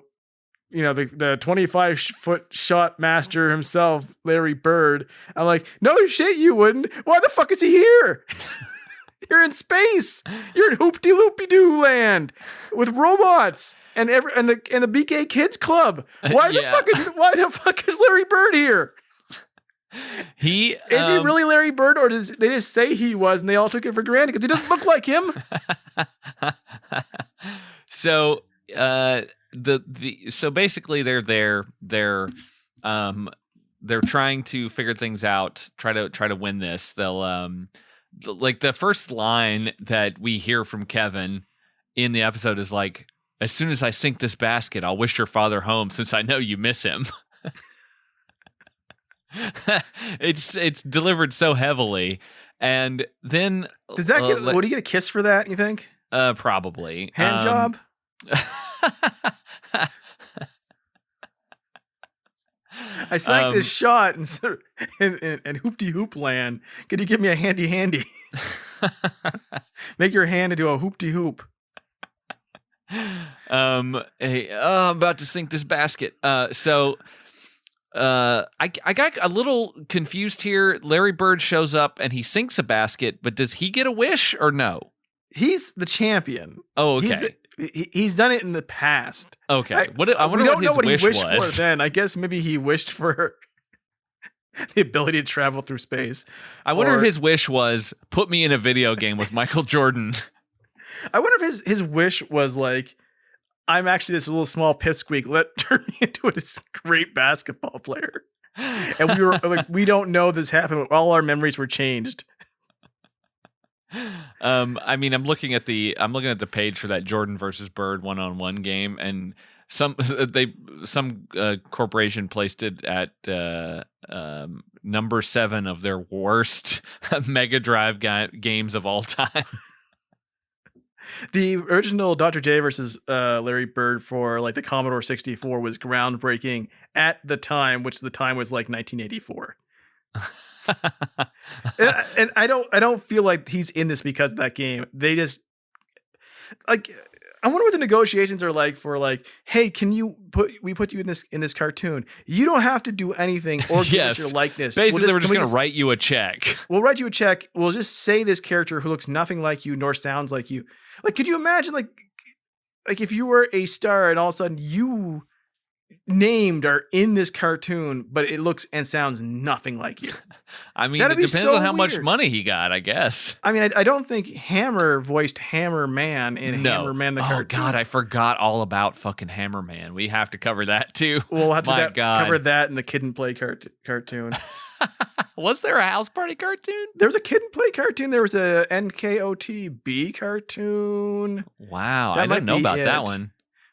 B: 25-foot shot master himself, Larry Bird. I'm like, no shit, you wouldn't. Why the fuck is he here? You're in space. You're in hoop-de-loopy-doo land with robots and the BK Kids Club. Why the fuck is Larry Bird here? Is he really Larry Bird, or does they just say he was and they all took it for granted because he doesn't look like him?
A: So so basically they're trying to figure things out, try to win this. They'll like the first line that we hear from Kevin in the episode is like, as soon as I sink this basket, I'll wish your father home since I know you miss him. It's delivered so heavily. And then
B: does that would he get a kiss for that, you think?
A: Probably.
B: Hand job? I sank this shot and hoop-de-hoop land. Could you give me a handy? Make your hand into a hoop-de-hoop.
A: Hey, I'm about to sink this basket. So I got a little confused here. Larry Bird shows up and he sinks a basket, but does he get a wish or no?
B: He's the champion.
A: Oh, okay.
B: He's done it in the past.
A: Okay. I wonder what his wish was.
B: For then. I guess maybe he wished for the ability to travel through space.
A: I wonder if his wish was, put me in a video game with Michael Jordan.
B: I wonder if his wish was like, I'm actually this little small pipsqueak. Turn me into this great basketball player. And we were like, we don't know this happened. All our memories were changed.
A: I mean, I'm looking at the page for that Jordan versus Bird 1-on-1 game, and some corporation placed it at number 7 of their worst Mega Drive games of all time.
B: The original Dr. J versus Larry Bird for like the Commodore 64 was groundbreaking at the time, which the time was like 1984. and I don't feel like he's in this because of that game. They just like, I wonder what the negotiations are like for like, hey, can we put you in this cartoon? You don't have to do anything or give us your likeness.
A: Basically, we're just going to write you a check.
B: We'll write you a check. We'll just say this character who looks nothing like you nor sounds like you. Like, could you imagine like if you were a star and all of a sudden you named are in this cartoon, but it looks and sounds nothing like you?
A: I mean, it depends on how much money he got, I guess.
B: I mean, I don't think Hammer voiced Hammer Man in Hammer Man the cartoon.
A: Oh God, I forgot all about fucking Hammer Man. We have to cover that too.
B: We'll have to cover that in the Kid and Play cartoon.
A: Was there a house party cartoon?
B: There was a Kid and Play cartoon. There was a NKOTB cartoon.
A: Wow,
B: That
A: I didn't
B: might
A: know
B: be
A: about that
B: it.
A: one.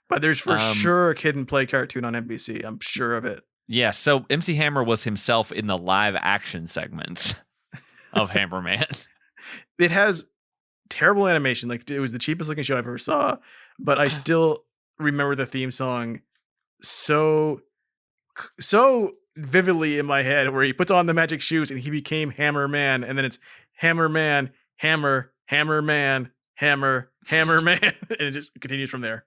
B: But there's for sure a Kid and Play cartoon on NBC. I'm sure of it.
A: Yeah, so MC Hammer was himself in the live action segments of Hammerman.
B: It has terrible animation. Like, it was the cheapest looking show I've ever saw, but I still remember the theme song so vividly in my head, where he puts on the magic shoes and he became Hammer Man, and then it's Hammer Man, Hammer, Hammer Man, Hammer, Hammer Man, and it just continues from there.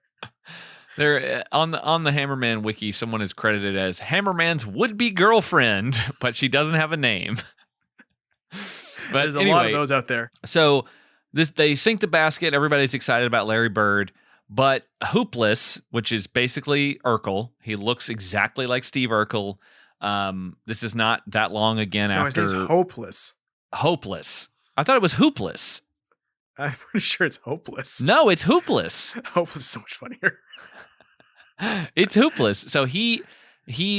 A: There on the Hammerman wiki, someone is credited as Hammerman's would-be girlfriend, but she doesn't have a name. But
B: there's a lot of those out there.
A: So they sink the basket. Everybody's excited about Larry Bird, but Hoopless, which is basically Urkel, he looks exactly like Steve Urkel. This is not that long again after.
B: His name's Hopeless.
A: Hopeless. I thought it was Hoopless.
B: I'm pretty sure it's Hopeless.
A: No, it's Hoopless.
B: Hopeless is so much funnier.
A: It's Hoopless. So he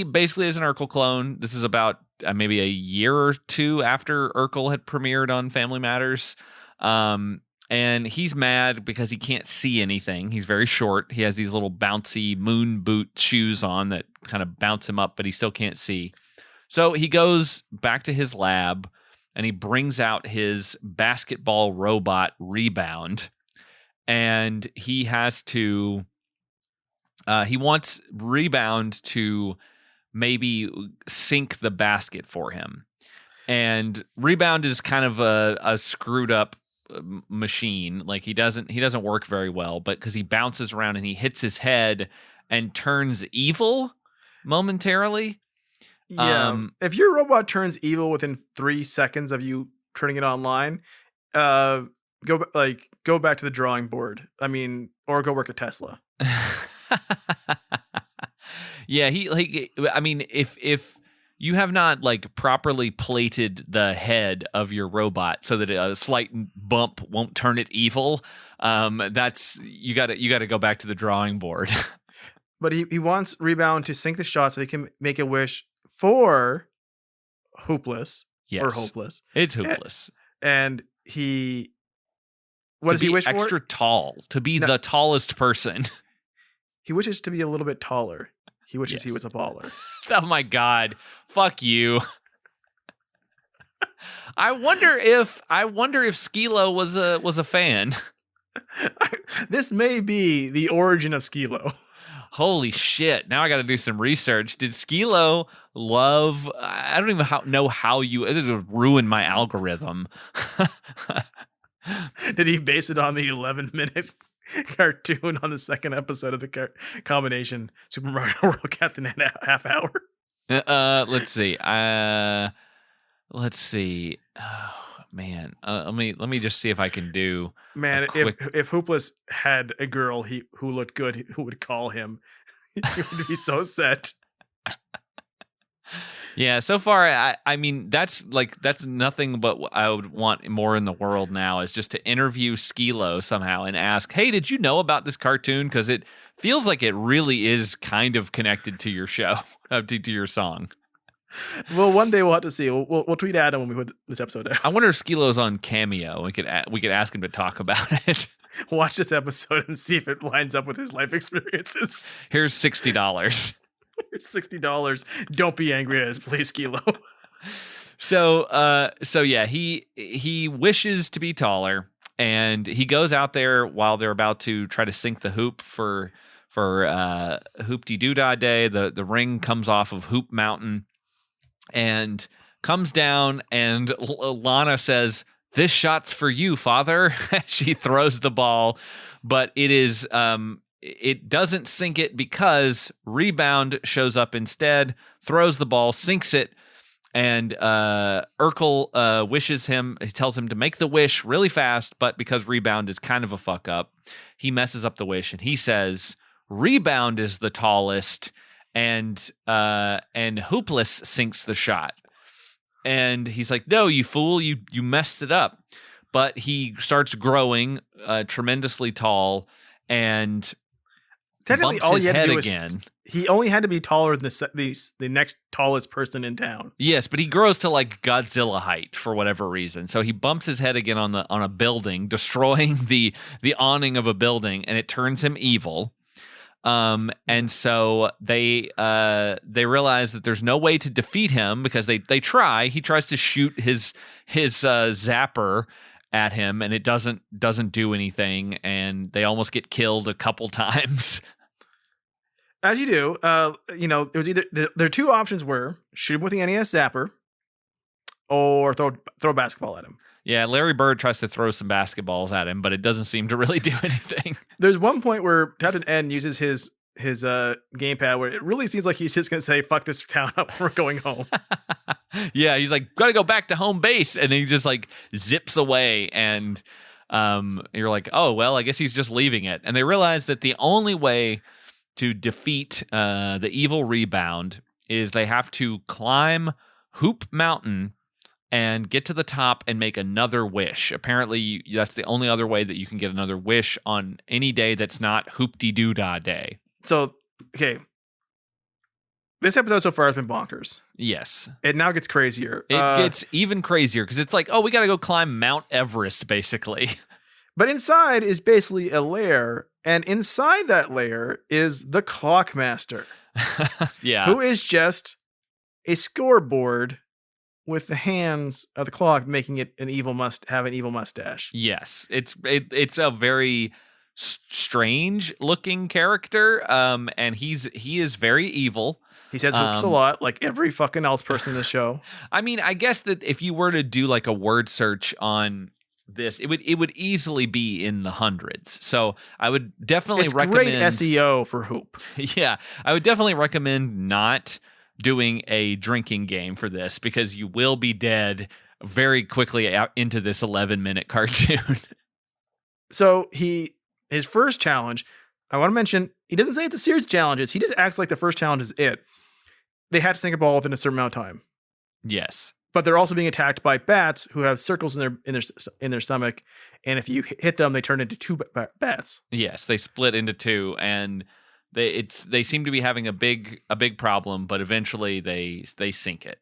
A: basically is an Urkel clone. This is about maybe a year or two after Urkel had premiered on Family Matters. And he's mad because he can't see anything. He's very short. He has these little bouncy moon boot shoes on that kind of bounce him up, but he still can't see. So he goes back to his lab and he brings out his basketball robot Rebound. And he has to... he wants Rebound to maybe sink the basket for him. And Rebound is kind of a screwed up machine. Like he doesn't work very well, but because he bounces around and he hits his head and turns evil momentarily.
B: Yeah. If your robot turns evil within 3 seconds of you turning it online, go back to the drawing board. I mean, or go work at Tesla.
A: Yeah, I mean, if you have not like properly plated the head of your robot so that a slight bump won't turn it evil, that's you got to go back to the drawing board.
B: But he wants Rebound to sink the shot so he can make a wish for Hoopless.
A: Yes.
B: Or Hopeless.
A: It's Hoopless.
B: And what does he wish for?
A: Extra tall, to be the tallest person.
B: He wishes to be a little bit taller. He wishes he was a baller.
A: Oh my God. Fuck you. I wonder if Skilo was a fan.
B: This may be the origin of Skilo.
A: Holy shit. Now I got to do some research. Did Skilo love... I don't even know how you... It would ruin my algorithm.
B: Did he base it on the 11-minute cartoon on the second episode of the combination Super Mario World Captain in a half hour?
A: Let's see. Let's see. Oh, man. Let me just see if I can do.
B: Man, if Hoopless had a girl who looked good, who would call him, he would be so set.
A: Yeah, so far, I mean, that's nothing but what I would want more in the world now is just to interview Skilo somehow and ask, hey, did you know about this cartoon? Because it feels like it really is kind of connected to your show, to your song.
B: Well, one day we'll have to see. We'll tweet Adam when we put this episode out.
A: I wonder if Skilo's on Cameo. We could ask him to talk about it.
B: Watch this episode and see if it lines up with his life experiences.
A: Here's $60.
B: Here's $60. Don't be angry at us, please, Skilo.
A: So yeah, he wishes to be taller, and he goes out there while they're about to try to sink the hoop for Hoop-de-Doo-Dah Day. The ring comes off of Hoop Mountain and comes down, and Lana says, "This shot's for you, father." She throws the ball, but it doesn't sink it because Rebound shows up instead, throws the ball, sinks it, and Urkel wishes him. He tells him to make the wish really fast, but because Rebound is kind of a fuck up, he messes up the wish, and he says, "Rebound is the tallest," and Hoopless sinks the shot. And he's like, "No, you fool, you messed it up." But he starts growing tremendously tall, and
B: Technically,
A: bumps
B: all
A: his
B: he had to
A: head
B: do was
A: again.
B: he only had to be taller than the next tallest person in town.
A: Yes, but he grows to like Godzilla height for whatever reason. So he bumps his head again on a building, destroying the awning of a building, and it turns him evil. And so they realize that there's no way to defeat him because they try. He tries to shoot his zapper at him, and it doesn't do anything, and they almost get killed a couple times.
B: As you do, it was either their two options were shoot him with the NES zapper or throw a basketball at him.
A: Yeah, Larry Bird tries to throw some basketballs at him, but it doesn't seem to really do anything.
B: There's one point where Captain N uses his gamepad where it really seems like he's just going to say, fuck this town up, we're going home.
A: Yeah, he's like, gotta go back to home base. And he just like zips away. And you're like, oh, well, I guess he's just leaving it. And they realize that the only way to defeat the evil rebound is they have to climb Hoop Mountain and get to the top and make another wish. Apparently, that's the only other way that you can get another wish on any day that's not Hoop-de-doo-dah day.
B: So, okay. This episode so far has been bonkers.
A: Yes.
B: It now gets crazier.
A: It gets even crazier because it's like, oh, we got to go climb Mount Everest, basically.
B: But inside is basically a lair, and inside that lair is the Clockmaster.
A: Yeah.
B: Who is just a scoreboard with the hands of the clock, making it an evil mustache.
A: Yes, it's a very strange looking character, and he is very evil.
B: He says hoops a lot, like every fucking else person in the show.
A: I mean, I guess that if you were to do like a word search on this, it would easily be in the hundreds. So I would definitely recommend
B: great SEO for hoop.
A: Yeah, I would definitely recommend not doing a drinking game for this because you will be dead very quickly out into this 11-minute cartoon.
B: So his first challenge, I want to mention, he doesn't say it's a series of challenges. He just acts like the first challenge is it. They have to sink a ball within a certain amount of time.
A: Yes.
B: But they're also being attacked by bats who have circles in their stomach, and if you hit them, they turn into two bats.
A: Yes, they split into two, and they seem to be having a big problem, but eventually they sink it.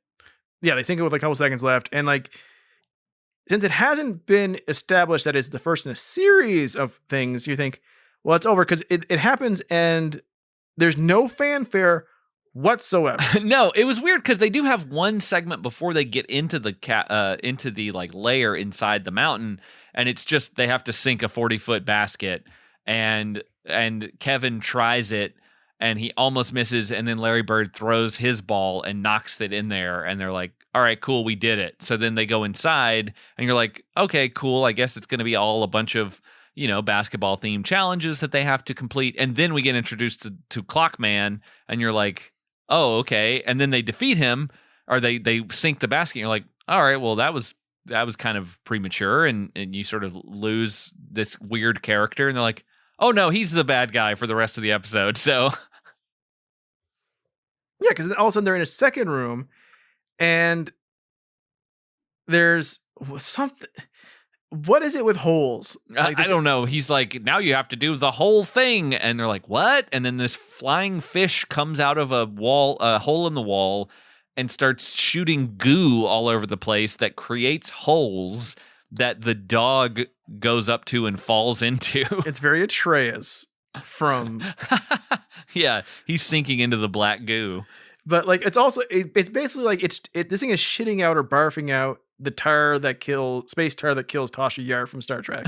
B: Yeah, they sink it with like a couple seconds left, and like since it hasn't been established that it's the first in a series of things, you think, well, it's over because it happens, and there's no fanfare whatsoever.
A: No, it was weird because they do have one segment before they get into the like layer inside the mountain, and it's just they have to sink a 40-foot basket, and Kevin tries it and he almost misses, and then Larry Bird throws his ball and knocks it in there, and they're like, all right, cool, we did it. So then they go inside and you're like, okay, cool, I guess it's going to be all a bunch of, basketball themed challenges that they have to complete. And then we get introduced to Clockman, and you're like, oh, okay. And then they defeat him, or they sink the basket. And you're like, all right, well, that was kind of premature, and you sort of lose this weird character. And they're like, oh no, he's the bad guy for the rest of the episode. So
B: yeah, because all of a sudden they're in a second room, and there's something. What is it with holes?
A: Like, I don't know. He's like, now you have to do the whole thing, and they're like, what? And then this flying fish comes out of a hole in the wall, and starts shooting goo all over the place that creates holes that the dog goes up to and falls into. It's
B: very Atreus from.
A: Yeah, he's sinking into the black goo.
B: But like, it's also it's basically like this thing is shitting out or barfing out the space tar that kills Tasha Yar from Star Trek,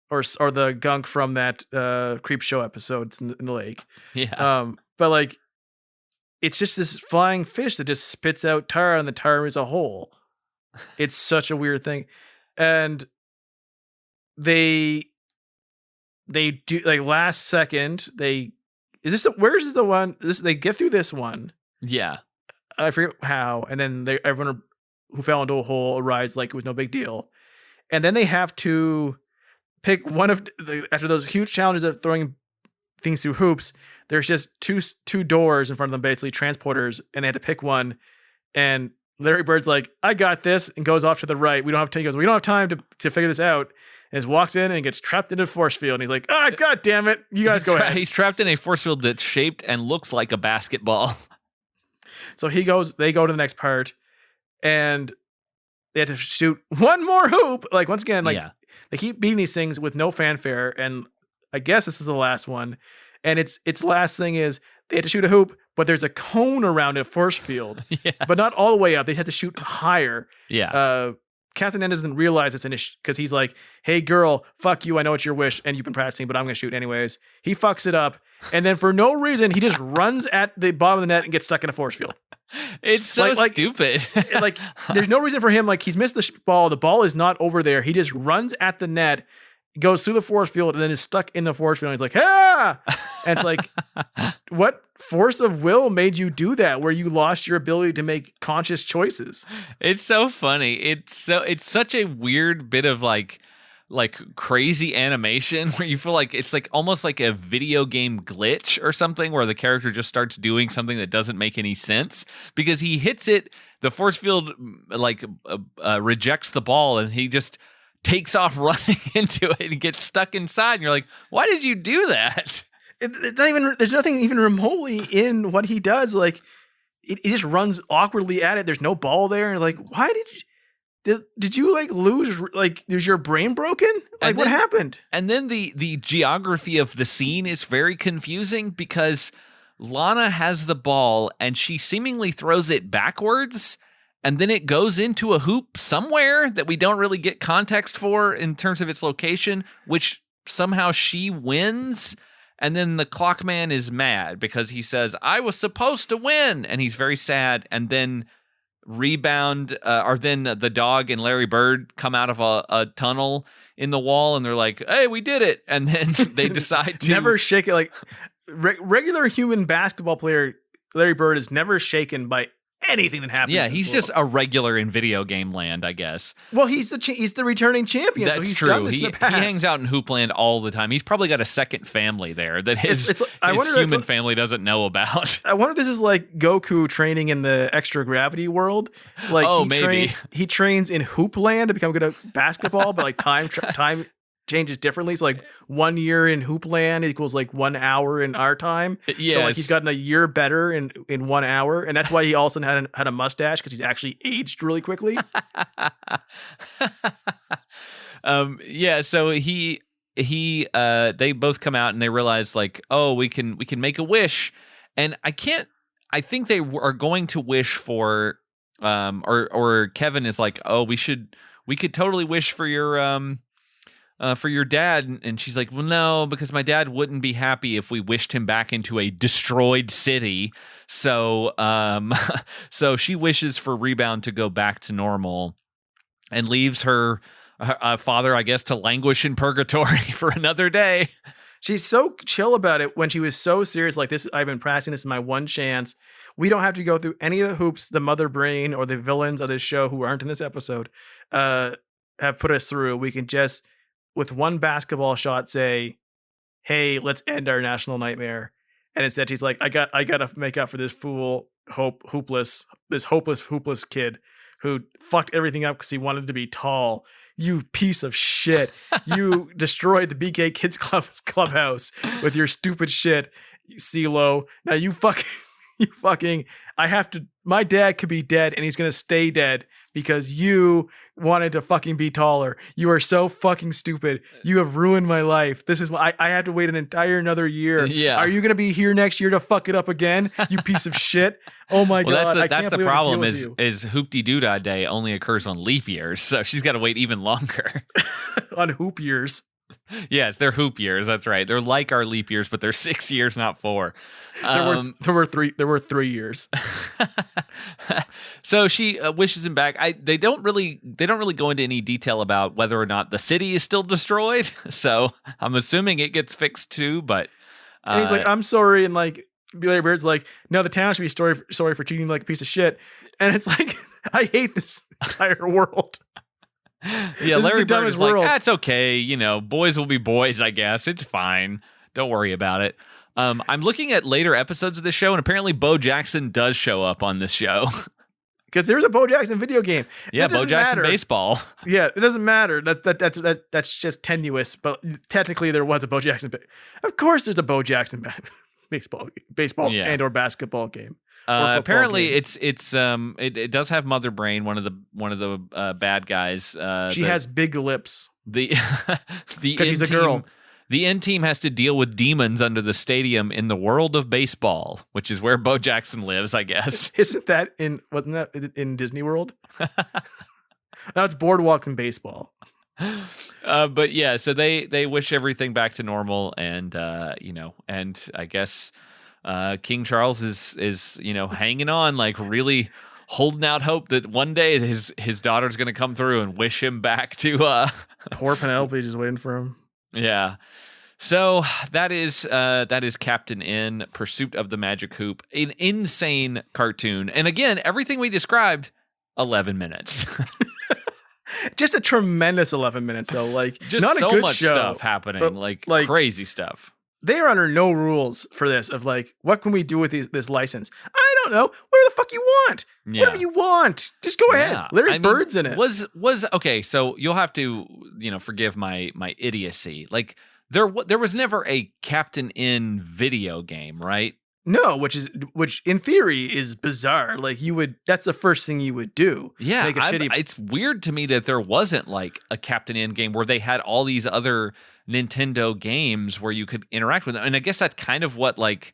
B: or the gunk from that Creep Show episode in the lake.
A: Yeah.
B: But like, it's just this flying fish that just spits out tar, and the tar is a hole. It's such a weird thing, and they do like last second they. Where's the one? They get through this one.
A: Yeah.
B: I forget how. And then everyone who fell into a hole arrives like it was no big deal. And then they have to pick one of after those huge challenges of throwing things through hoops, there's just two doors in front of them, basically transporters, and they had to pick one. And Larry Bird's like, I got this, and goes off to the right. We don't have time to figure this out. and walks in and gets trapped into a force field. And he's like, God damn it. You guys go ahead.
A: He's trapped in a force field that's shaped and looks like a basketball.
B: So they go to the next part, and they have to shoot one more hoop. Like, once again, like, they keep beating these things with no fanfare, and I guess this is the last one. And its last thing is they have to shoot a hoop, but there's a cone around a force field, but not all the way up. They have to shoot higher. Captain N doesn't realize it's an issue because he's like, hey, girl, fuck you. I know it's your wish and you've been practicing, but I'm going to shoot anyways. He fucks it up. And then for no reason, he just runs at the bottom of the net and gets stuck in a force field.
A: It's so stupid.
B: Like, there's no reason for him. Like, he's missed the ball. The ball is not over there. He just runs at the net, goes through the force field, and then is stuck in the force field. And he's like, ah! And it's like, what force of will made you do that, where you lost your ability to make conscious choices?
A: It's so funny. It's such a weird bit of like crazy animation where you feel like it's like almost like a video game glitch or something, where the character just starts doing something that doesn't make any sense because he hits it, the force field like rejects the ball, and he just takes off running into it and gets stuck inside. And you're like, why did you do that?
B: It's not even, there's nothing even remotely in what he does. Like, it just runs awkwardly at it. There's no ball there. And like, why did you like lose? Like, is your brain broken? Like, what happened?
A: And then the geography of the scene is very confusing because Lana has the ball and she seemingly throws it backwards, and then it goes into a hoop somewhere that we don't really get context for in terms of its location, which somehow she wins. And then the clock man is mad because he says, I was supposed to win. And he's very sad. And then then the dog and Larry Bird come out of a tunnel in the wall, and they're like, hey, we did it. And then they decide to
B: never shake it. Like, regular human basketball player Larry Bird is never shaken by anything that happens.
A: Yeah, he's just a regular in video game land, I guess.
B: Well, he's the returning champion.
A: That's
B: so he's
A: true.
B: Done this in the past.
A: He hangs out in Hoopland all the time. He's probably got a second family there that his human family doesn't know about.
B: I wonder if this is like Goku training in the extra gravity world. Like, he trains in Hoopland to become good at basketball, but like time changes differently. So like 1 year in Hoopland equals like 1 hour in our time.
A: Yes.
B: So like he's gotten a year better in 1 hour, and that's why he also had a mustache, because he's actually aged really quickly.
A: So they both come out and they realize like, oh, we can make a wish, and I think they are going to wish for or Kevin is like, oh, we could totally wish for your dad. And she's like, well, no, because my dad wouldn't be happy if we wished him back into a destroyed city. So so she wishes for Rebound to go back to normal and leaves her father, I guess, to languish in purgatory for another day.
B: She's so chill about it when she was so serious. Like, this, I've been practicing. This is my one chance. We don't have to go through any of the hoops the mother brain or the villains of this show who aren't in this episode have put us through. We can just, with one basketball shot, say, hey, let's end our national nightmare. And instead she's like, I gotta make up for this hopeless kid who fucked everything up because he wanted to be tall. You piece of shit. You destroyed the BK Kids Clubhouse with your stupid shit, CeeLo. Now you fucking, my dad could be dead and he's going to stay dead because you wanted to fucking be taller. You are so fucking stupid. You have ruined my life. This is why I have to wait another year.
A: Yeah.
B: Are you going to be here next year to fuck it up again? You piece of shit. Oh my God.
A: That's the problem is Hoop-de-Doo-Dah Day only occurs on leap years. So she's got to wait even longer.
B: On hoop years.
A: Yes, they're hoop years. That's right. They're like our leap years, but they're 6 years, not 4.
B: There were 3 years.
A: So she wishes him back. They don't really go into any detail about whether or not the city is still destroyed. So I'm assuming it gets fixed too. But
B: and he's like, I'm sorry, and like Larry Bird's like, no, the town should be sorry for treating you like a piece of shit. And it's like, I hate this entire world.
A: Yeah, Larry Bird is like, that's okay. You know, boys will be boys, I guess. It's fine. Don't worry about it. I'm looking at later episodes of this show, and apparently Bo Jackson does show up on this show.
B: Because there's a Bo Jackson video game.
A: Yeah,
B: It
A: Bo
B: doesn't
A: Jackson
B: matter.
A: baseball.
B: Yeah, it doesn't matter. That's just tenuous. But technically, there was a Bo Jackson. Of course, there's a Bo Jackson baseball
A: Yeah.
B: and or basketball game. Or football
A: Apparently,
B: game.
A: it does have Mother Brain, one of the bad guys.
B: She has big lips
A: the the
B: because she's a
A: team,
B: girl.
A: The N team has to deal with demons under the stadium in the world of baseball, which is where Bo Jackson lives, I guess.
B: Wasn't that in Disney World? Now it's boardwalks and baseball.
A: But yeah, so they wish everything back to normal, and and I guess King Charles is hanging on, like really holding out hope that one day his daughter's gonna come through and wish him back to
B: Poor Penelope's just waiting for him.
A: Yeah. So that is Captain N, Pursuit of the Magic Hoop, an insane cartoon. And again, everything we described, 11 minutes.
B: Just a tremendous 11 minutes. So like,
A: Just
B: not
A: so
B: a good
A: much
B: show,
A: stuff happening,
B: but,
A: like
B: like
A: crazy stuff.
B: They are under no rules for this of like, what can we do with this license? I don't know. Whatever the fuck you want.
A: Yeah.
B: Whatever you want. Just go ahead. Larry Bird's in it.
A: Was okay, so you'll have to, forgive my idiocy. Like there was never a Captain N video game, right?
B: No, which in theory is bizarre. Like that's the first thing you would do.
A: Yeah,
B: Make a shitty.
A: It's weird to me that there wasn't like a Captain N game where they had all these other Nintendo games where you could interact with them. And I guess that's kind of what like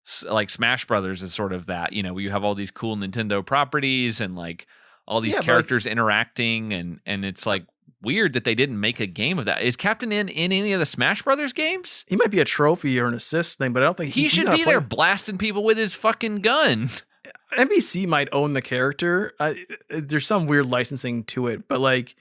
A: Smash Brothers is sort of that, where you have all these cool Nintendo properties and like all these characters interacting, and it's like weird that they didn't make a game of that. Is Captain N in any of the Smash Brothers games?
B: He might be a trophy or an assist thing, but I don't think
A: he should be there blasting people with his fucking gun.
B: NBC might own the character. There's some weird licensing to it, but like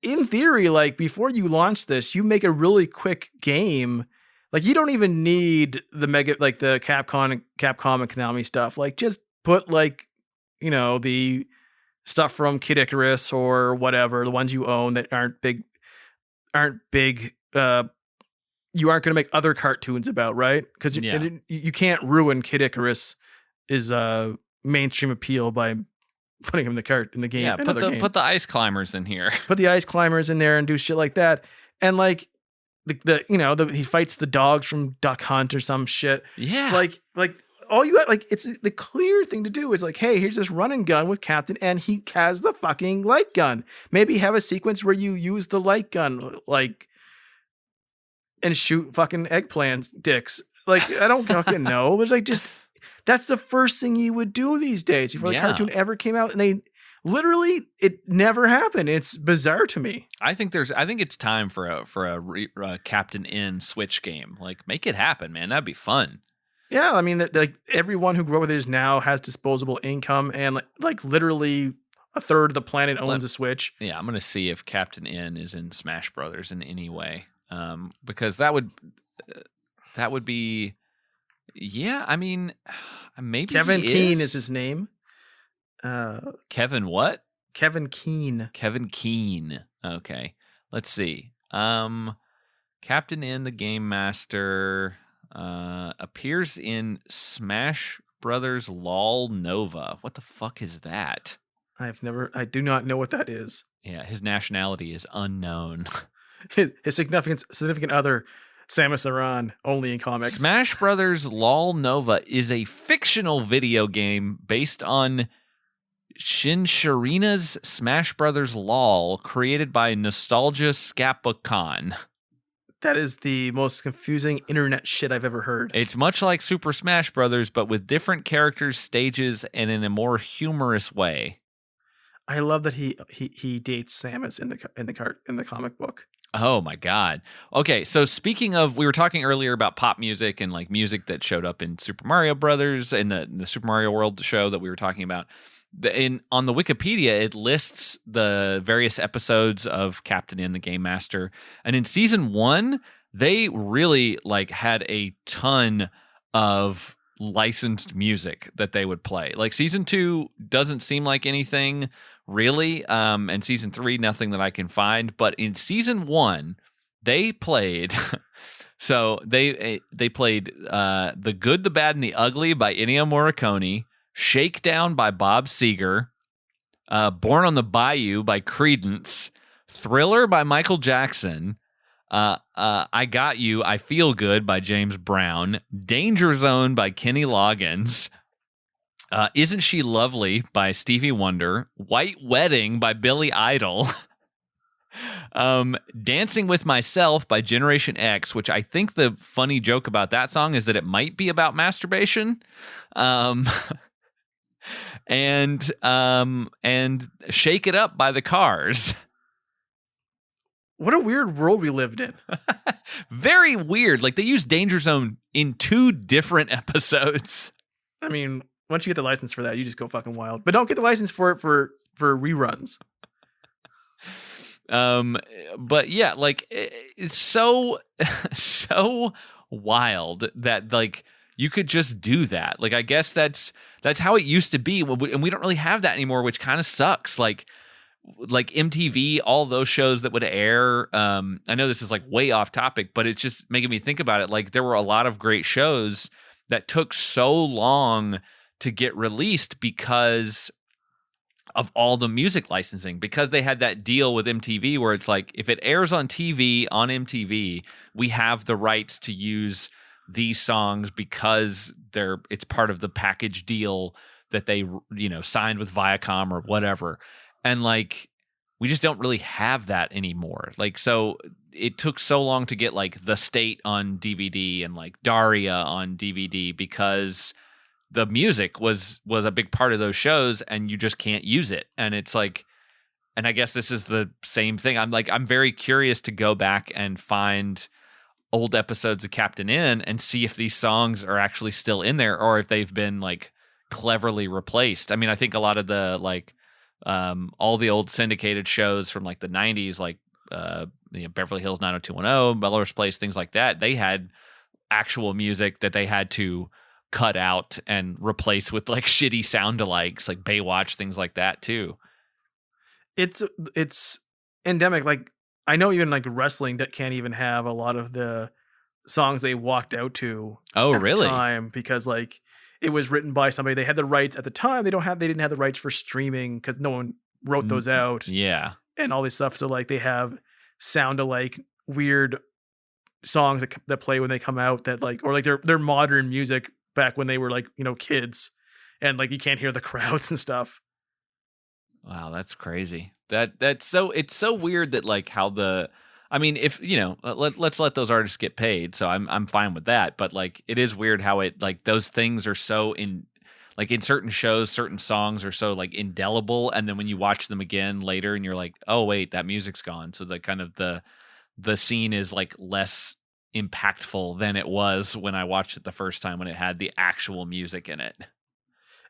B: in theory, like before you launch this, you make a really quick game. Like you don't even need the the Capcom and Konami stuff. Like just put like, the stuff from Kid Icarus or whatever, the ones you own that aren't big. You aren't going to make other cartoons about, right? Because you can't ruin Kid Icarus' mainstream appeal by putting him in the game.
A: Yeah, put the ice climbers in here.
B: Put the ice climbers in there and do shit like that. And like he fights the dogs from Duck Hunt or some shit.
A: Yeah.
B: Like all you got, like it's the clear thing to do is like, hey, here's this running gun with Captain, and he has the fucking light gun. Maybe have a sequence where you use the light gun, like, and shoot fucking eggplants dicks. Like, I don't fucking know. It's like just that's the first thing you would do these days before the cartoon ever came out, and they literally it never happened. It's bizarre to me.
A: I think it's time for a Captain N Switch game. Like, make it happen, man. That'd be fun.
B: Yeah, I mean, like everyone who grew up with it now has disposable income, and like literally a third of the planet owns a Switch.
A: Yeah, I'm gonna see if Captain N is in Smash Brothers in any way, because that would be, yeah. I mean, maybe
B: Kevin Keene is his name.
A: Kevin what?
B: Kevin Keene.
A: Kevin Keene. Okay, let's see. Captain N, the Game Master. Appears in Smash Brothers LOL Nova. What the fuck is that?
B: I do not know what that is.
A: Yeah, his nationality is unknown.
B: His significant other, Samus Aran, only in comics.
A: Smash Brothers LOL Nova is a fictional video game based on Shin Sharina's Smash Brothers LOL, created by Nostalgia Scapacon.
B: That is the most confusing internet shit I've ever heard.
A: It's much like Super Smash Brothers, but with different characters, stages, and in a more humorous way.
B: I love that he dates Samus in the comic book.
A: Oh my god. Okay, so speaking of, we were talking earlier about pop music and like music that showed up in Super Mario Brothers in the Super Mario World show that we were talking about. On the Wikipedia, it lists the various episodes of Captain N, the Game Master, and in season 1, they really like had a ton of licensed music that they would play. Like season 2 doesn't seem like anything really, and season 3 nothing that I can find. But in season 1, they played. So they played "The Good, the Bad, and the Ugly" by Ennio Morricone. Shakedown by Bob Seger, Born on the Bayou by Creedence, Thriller by Michael Jackson, I Got You, I Feel Good by James Brown, Danger Zone by Kenny Loggins, Isn't She Lovely by Stevie Wonder, White Wedding by Billy Idol, Dancing with Myself by Generation X, which I think the funny joke about that song is that it might be about masturbation. And Shake It Up by the Cars.
B: What a weird world we lived in.
A: Very weird. Like, they used Danger Zone in 2 different episodes.
B: I mean, once you get the license for that, you just go fucking wild. But don't get the license for it for reruns.
A: But yeah, like, it's so wild that, like, you could just do that. Like, I guess that's how it used to be, and we don't really have that anymore, which kind of sucks. Like MTV, all those shows that would air. I know this is like way off topic, but it's just making me think about it. Like, there were a lot of great shows that took so long to get released because of all the music licensing, because they had that deal with MTV where it's like, if it airs on TV on MTV, we have the rights to use these songs because it's part of the package deal that they, signed with Viacom or whatever. And like, we just don't really have that anymore. Like, so it took so long to get like The State on DVD and like Daria on DVD because the music was a big part of those shows, and you just can't use it. And it's like, and I guess this is the same thing. I'm very curious to go back and find old episodes of Captain N and see if these songs are actually still in there or if they've been like cleverly replaced. I mean, I think a lot of the like all the old syndicated shows from like the 90s, like Beverly Hills 90210, Melrose Place, things like that, they had actual music that they had to cut out and replace with like shitty sound-alikes, like Baywatch, things like that too.
B: It's endemic. Like, I know even like wrestling that can't even have a lot of the songs they walked out to.
A: Oh,
B: at
A: really?
B: the time, because like it was written by somebody. They had the rights at the time. They didn't have the rights for streaming because no one wrote those out.
A: Yeah.
B: And all this stuff. So like they have sound-alike weird songs that play when they come out that like, or like their modern music back when they were like, kids, and like you can't hear the crowds and stuff.
A: Wow, that's crazy. It's so weird that like how I mean, if let's let those artists get paid, so I'm fine with that. But like, it is weird how it like those things are so in certain shows, certain songs are so like indelible, and then when you watch them again later, and you're like, oh wait, that music's gone. So the kind of the scene is like less impactful than it was when I watched it the first time when it had the actual music in it.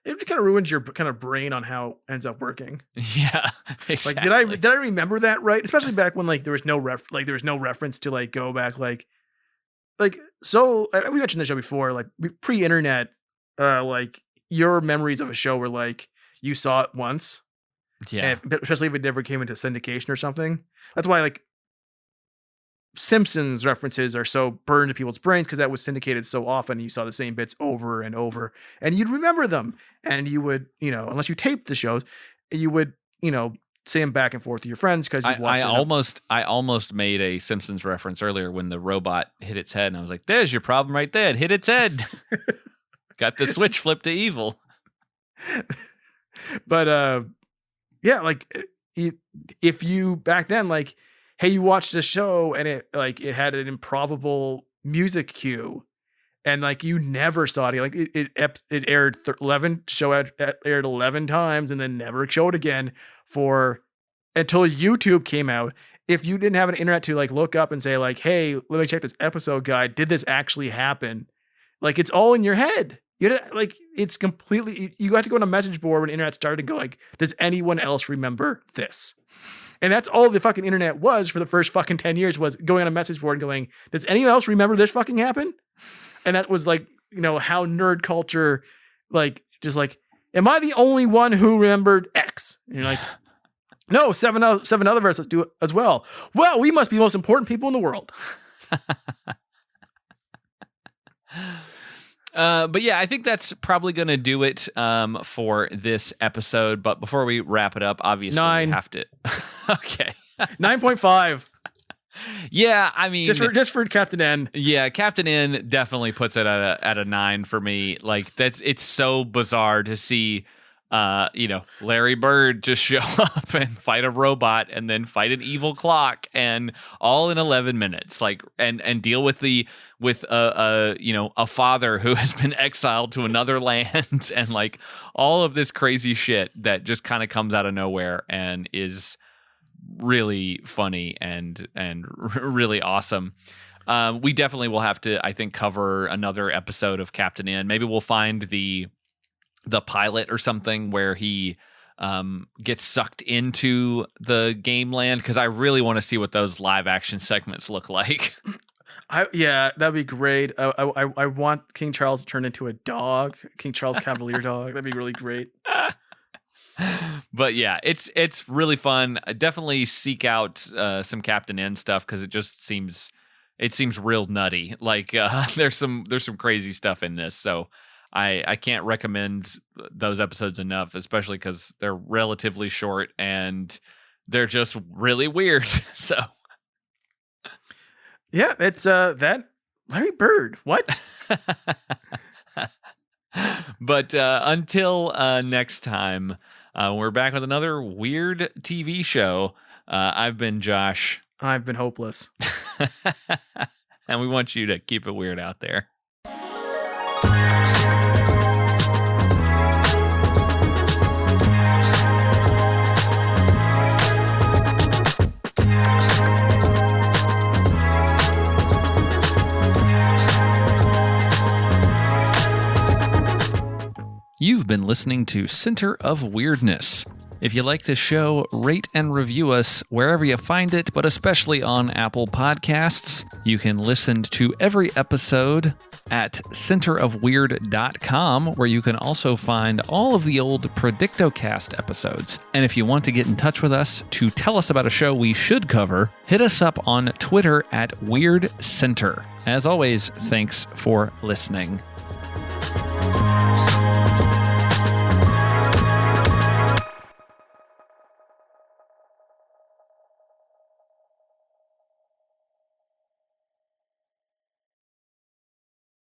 B: It kind of ruins your kind of brain on how it ends up working.
A: Yeah, exactly.
B: Like, did I remember that right? Especially back when like there was no reference to like go back like so we mentioned the show before, like pre-internet, like your memories of a show were like you saw it once,
A: yeah,
B: and especially if it never came into syndication or something. That's why like Simpsons references are so burned to people's brains, because that was syndicated so often. You saw the same bits over and over, and you'd remember them, and you would, unless you taped the shows, you would, say them back and forth to your friends because you watched
A: I almost made a Simpsons reference earlier when the robot hit its head, and I was like, "There's your problem right there. It hit its head. Got the switch flipped to evil."
B: But yeah, like if you back then like, hey, you watched a show and it had an improbable music cue, and like you never saw it. Like it aired 11 aired 11 times and then never showed again until YouTube came out. If you didn't have an internet to like look up and say like, hey, let me check this episode guide. Did this actually happen? Like, it's all in your head. It's completely, you got to go on a message board when the internet started and go like, does anyone else remember this? And that's all the fucking internet was for the first fucking 10 years, was going on a message board and going, does anyone else remember this fucking happen? And that was like, how nerd culture, like, just like, am I the only one who remembered X? And you're like, no, seven other of us do it as well. Well, we must be the most important people in the world.
A: But yeah, I think that's probably going to do it for this episode. But before we wrap it up, obviously
B: 9.
A: we have to. Okay.
B: 9.5.
A: Yeah, I mean,
B: just for Captain N.
A: Yeah, Captain N definitely puts it at a 9 for me. Like it's so bizarre to see, Larry Bird just show up and fight a robot and then fight an evil clock, and all in 11 minutes. Like and deal with a father who has been exiled to another land and like all of this crazy shit that just kind of comes out of nowhere and is really funny and really awesome. We definitely will have to, I think, cover another episode of Captain N. Maybe we'll find the pilot or something where he gets sucked into the game land, because I really want to see what those live action segments look like.
B: That'd be great. I want King Charles to turn into a dog, King Charles Cavalier dog. That'd be really great.
A: But yeah, it's really fun. I definitely seek out some Captain N stuff, because it seems real nutty. Like there's some crazy stuff in this. So I can't recommend those episodes enough, especially because they're relatively short and they're just really weird. So
B: yeah, it's that Larry Bird. What?
A: But until next time, we're back with another weird TV show. I've been Josh.
B: I've been Hopeless.
A: And we want you to keep it weird out there. You've been listening to Center of Weirdness. If you like this show, rate and review us wherever you find it, but especially on Apple Podcasts. You can listen to every episode at centerofweird.com, where you can also find all of the old Predictocast episodes. And if you want to get in touch with us to tell us about a show we should cover, hit us up on Twitter at WeirdCenter. As always, thanks for listening.